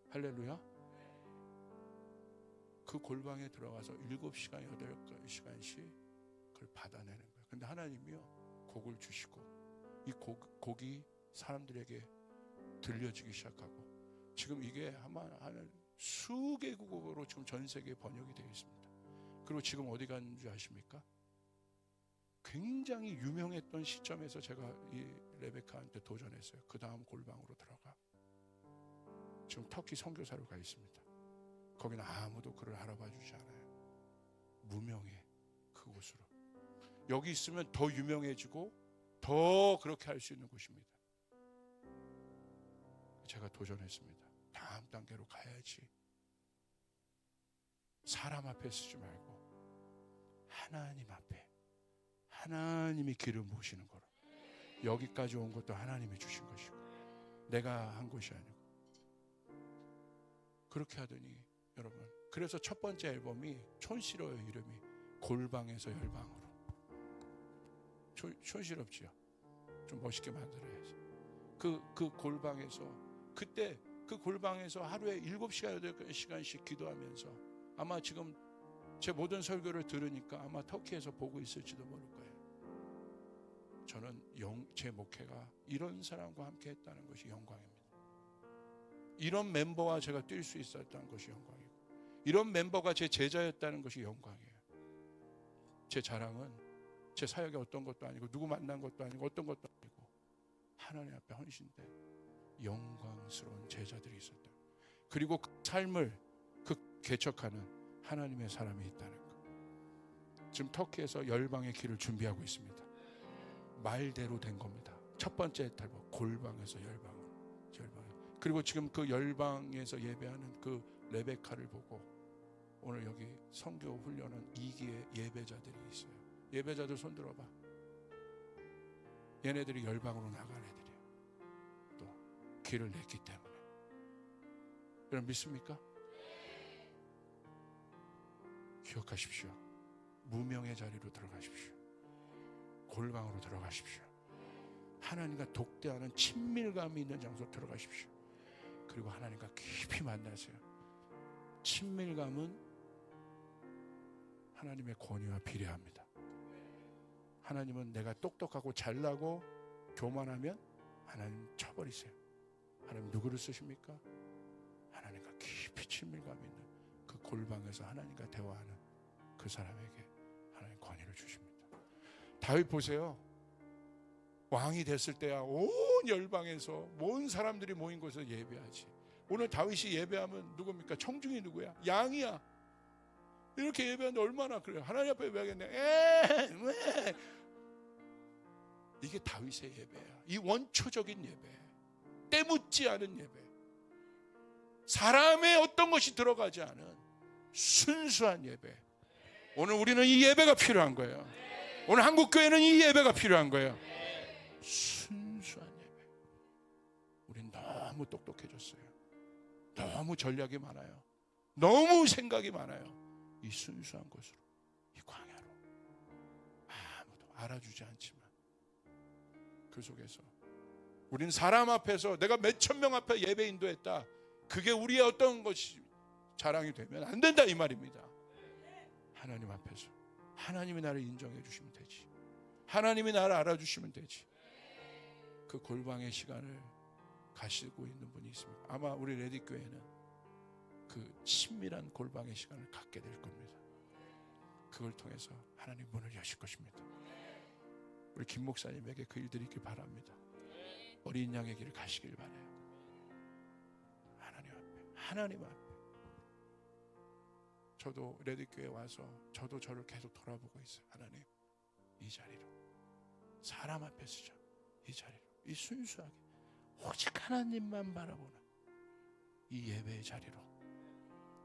할렐루야. 그 골방에 들어가서 7시간 8시간씩 그걸 받아내는 거예요. 근데 하나님이요 곡을 주시고 이 곡이 사람들에게 들려지기 시작하고 지금 이게 아마 한 수개국어로 지금 전 세계에 번역이 되어 있습니다. 그리고 지금 어디 갔는 줄 아십니까? 굉장히 유명했던 시점에서 제가 이 레베카한테 도전했어요. 그 다음 골방으로 들어가. 지금 터키 선교사로 가 있습니다. 거기는 아무도 그를 알아봐 주지 않아요. 무명해. 그곳으로. 여기 있으면 더 유명해지고 더 그렇게 할 수 있는 곳입니다. 제가 도전했습니다. 다음 단계로 가야지. 사람 앞에 쓰지 말고 하나님 앞에, 하나님이 기름 부으시는 거로. 여기까지 온 것도 하나님이 주신 것이고 내가 한 것이 아니고. 그렇게 하더니 여러분, 그래서 첫 번째 앨범이 촌스러워요. 이름이 골방에서 열방으로. 촌스럽지요. 좀 멋있게 만들어야지. 그 골방에서, 그때 그 골방에서 하루에 7시간 8시간씩 기도하면서, 아마 지금 제 모든 설교를 들으니까 아마 터키에서 보고 있을지도 모를 거예요. 저는 제 목회가 이런 사람과 함께 했다는 것이 영광입니다. 이런 멤버와 제가 뛸 수 있었다는 것이 영광이고, 이런 멤버가 제 제자였다는 것이 영광이에요. 제 자랑은 제 사역에 어떤 것도 아니고 누구 만난 것도 아니고 어떤 것도 아니고 하나님 앞에 헌신된 영광스러운 제자들이 있었다. 그리고 그 삶을 개척하는 하나님의 사람이 있다는 것. 지금 터키에서 열방의 길을 준비하고 있습니다. 말대로 된 겁니다. 첫 번째 탈복, 골방에서 열방으로. 그리고 지금 그 열방에서 예배하는 그 레베카를 보고 오늘 여기 선교 훈련은 2기의 예배자들이 있어요. 예배자들 손 들어봐. 얘네들이 열방으로 나간 애들이에요. 또 길을 냈기 때문에. 여러분 믿습니까? 기억하십시오. 무명의 자리로 들어가십시오. 골방으로 들어가십시오. 하나님과 독대하는 친밀감이 있는 장소로 들어가십시오. 그리고 하나님과 깊이 만나세요. 친밀감은 하나님의 권위와 비례합니다. 하나님은 내가 똑똑하고 잘나고 교만하면 하나님 쳐버리세요. 하나님 누구를 쓰십니까? 하나님과 깊이 친밀감 있는 그 골방에서 하나님과 대화하는 그 사람에게 하나님 권위를 주십니다. 다윗 보세요. 왕이 됐을 때야 온 열방에서 온 사람들이 모인 곳에서 예배하지. 오늘 다윗이 예배하면 누굽니까? 청중이 누구야? 양이야. 이렇게 예배하는데 얼마나 그래요. 하나님 앞에 예배하겠네. 왜? 이게 다윗의 예배야. 이 원초적인 예배, 때묻지 않은 예배, 사람의 어떤 것이 들어가지 않은 순수한 예배. 오늘 우리는 이 예배가 필요한 거예요. 오늘 한국교회는 이 예배가 필요한 거예요. 순수한 예배. 우린 너무 똑똑해졌어요. 너무 전략이 많아요. 너무 생각이 많아요. 이 순수한 곳으로, 이 광야로. 아무도 알아주지 않지만 그 속에서 우린 사람 앞에서 내가 몇천 명 앞에 예배 인도했다, 그게 우리의 어떤 것이 자랑이 되면 안 된다 이 말입니다. 하나님 앞에서 하나님이 나를 인정해 주시면 되지. 하나님이 나를 알아주시면 되지. 그 골방의 시간을 가시고 있는 분이 있습니다. 아마 우리 레디교회는 그 친밀한 골방의 시간을 갖게 될 겁니다. 그걸 통해서 하나님 문을 여실 것입니다. 우리 김 목사님에게 그 일들이 있길 바랍니다. 어린 양의 길을 가시길 바라요. 하나님 앞에. 저도 레디교회에 와서 저도 저를 계속 돌아보고 있어요. 하나님, 이 자리로 사람 앞에 쓰자. 이 자리로, 이 순수하게 오직 하나님만 바라보는 이 예배의 자리로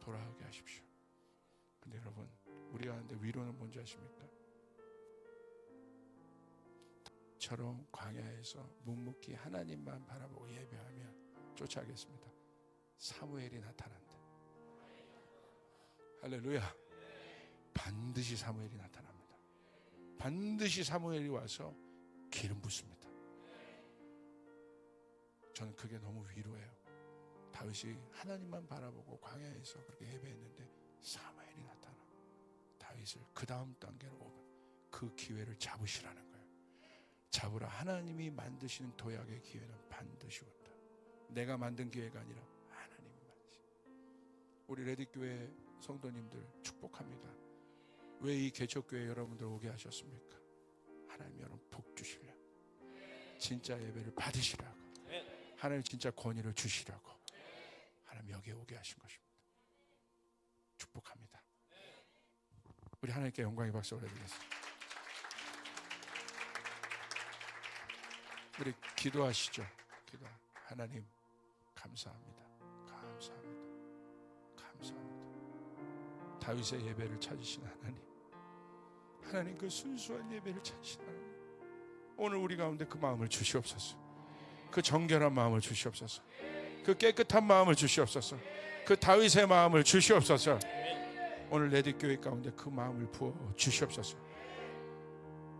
돌아오게 하십시오. 근데 여러분, 우리가 하는데 위로는 뭔지 아십니까? 처럼 광야에서 묵묵히 하나님만 바라보고 예배하면 쫓아가겠습니다. 사무엘이 나타난다. 할렐루야. 반드시 사무엘이 나타납니다. 반드시 사무엘이 와서 기름 붓습니다. 저는 그게 너무 위로예요. 다윗이 하나님만 바라보고 광야에서 그렇게 예배했는데 사무엘이 나타나 다윗을 그 다음 단계로 오면 그 기회를 잡으시라는 거예요. 잡으라. 하나님이 만드시는 도약의 기회는 반드시 온다. 내가 만든 기회가 아니라 하나님이 만드신. 우리 레디교회 성도님들 축복합니다. 왜 이 개척교회 여러분들 오게 하셨습니까? 하나님 여러분 복 주시려고, 진짜 예배를 받으시라고, 하나님 진짜 권위를 주시라고 하나님 여기에 오게 하신 것입니다. 축복합니다. 우리 하나님께 영광의 박수 올려드리겠습니다. 우리 기도하시죠. 기도. 하나님 감사합니다. 감사합니다. 감사합니다. 다윗의 예배를 찾으신 하나님, 하나님 그 순수한 예배를 찾으신 하나님, 오늘 우리 가운데 그 마음을 주시옵소서. 그 정결한 마음을 주시옵소서. 그 깨끗한 마음을 주시옵소서. 그 다윗의 마음을 주시옵소서. 오늘 레디교회 가운데 그 마음을 부어 주시옵소서.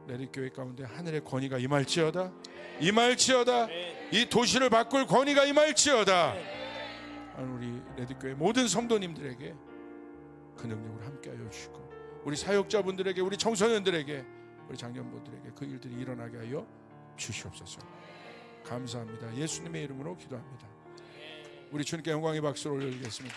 레디교회 가운데 하늘의 권위가 임할지어다. 임할지어다. 이 도시를 바꿀 권위가 임할지어다. 우리 레디교회 모든 성도님들에게 그 능력을 함께하여 주시고, 우리 사역자분들에게, 우리 청소년들에게, 우리 장년분들에게 그 일들이 일어나게 하여 주시옵소서. 감사합니다. 예수님의 이름으로 기도합니다. 우리 주님께 영광의 박수를 올려드리겠습니다.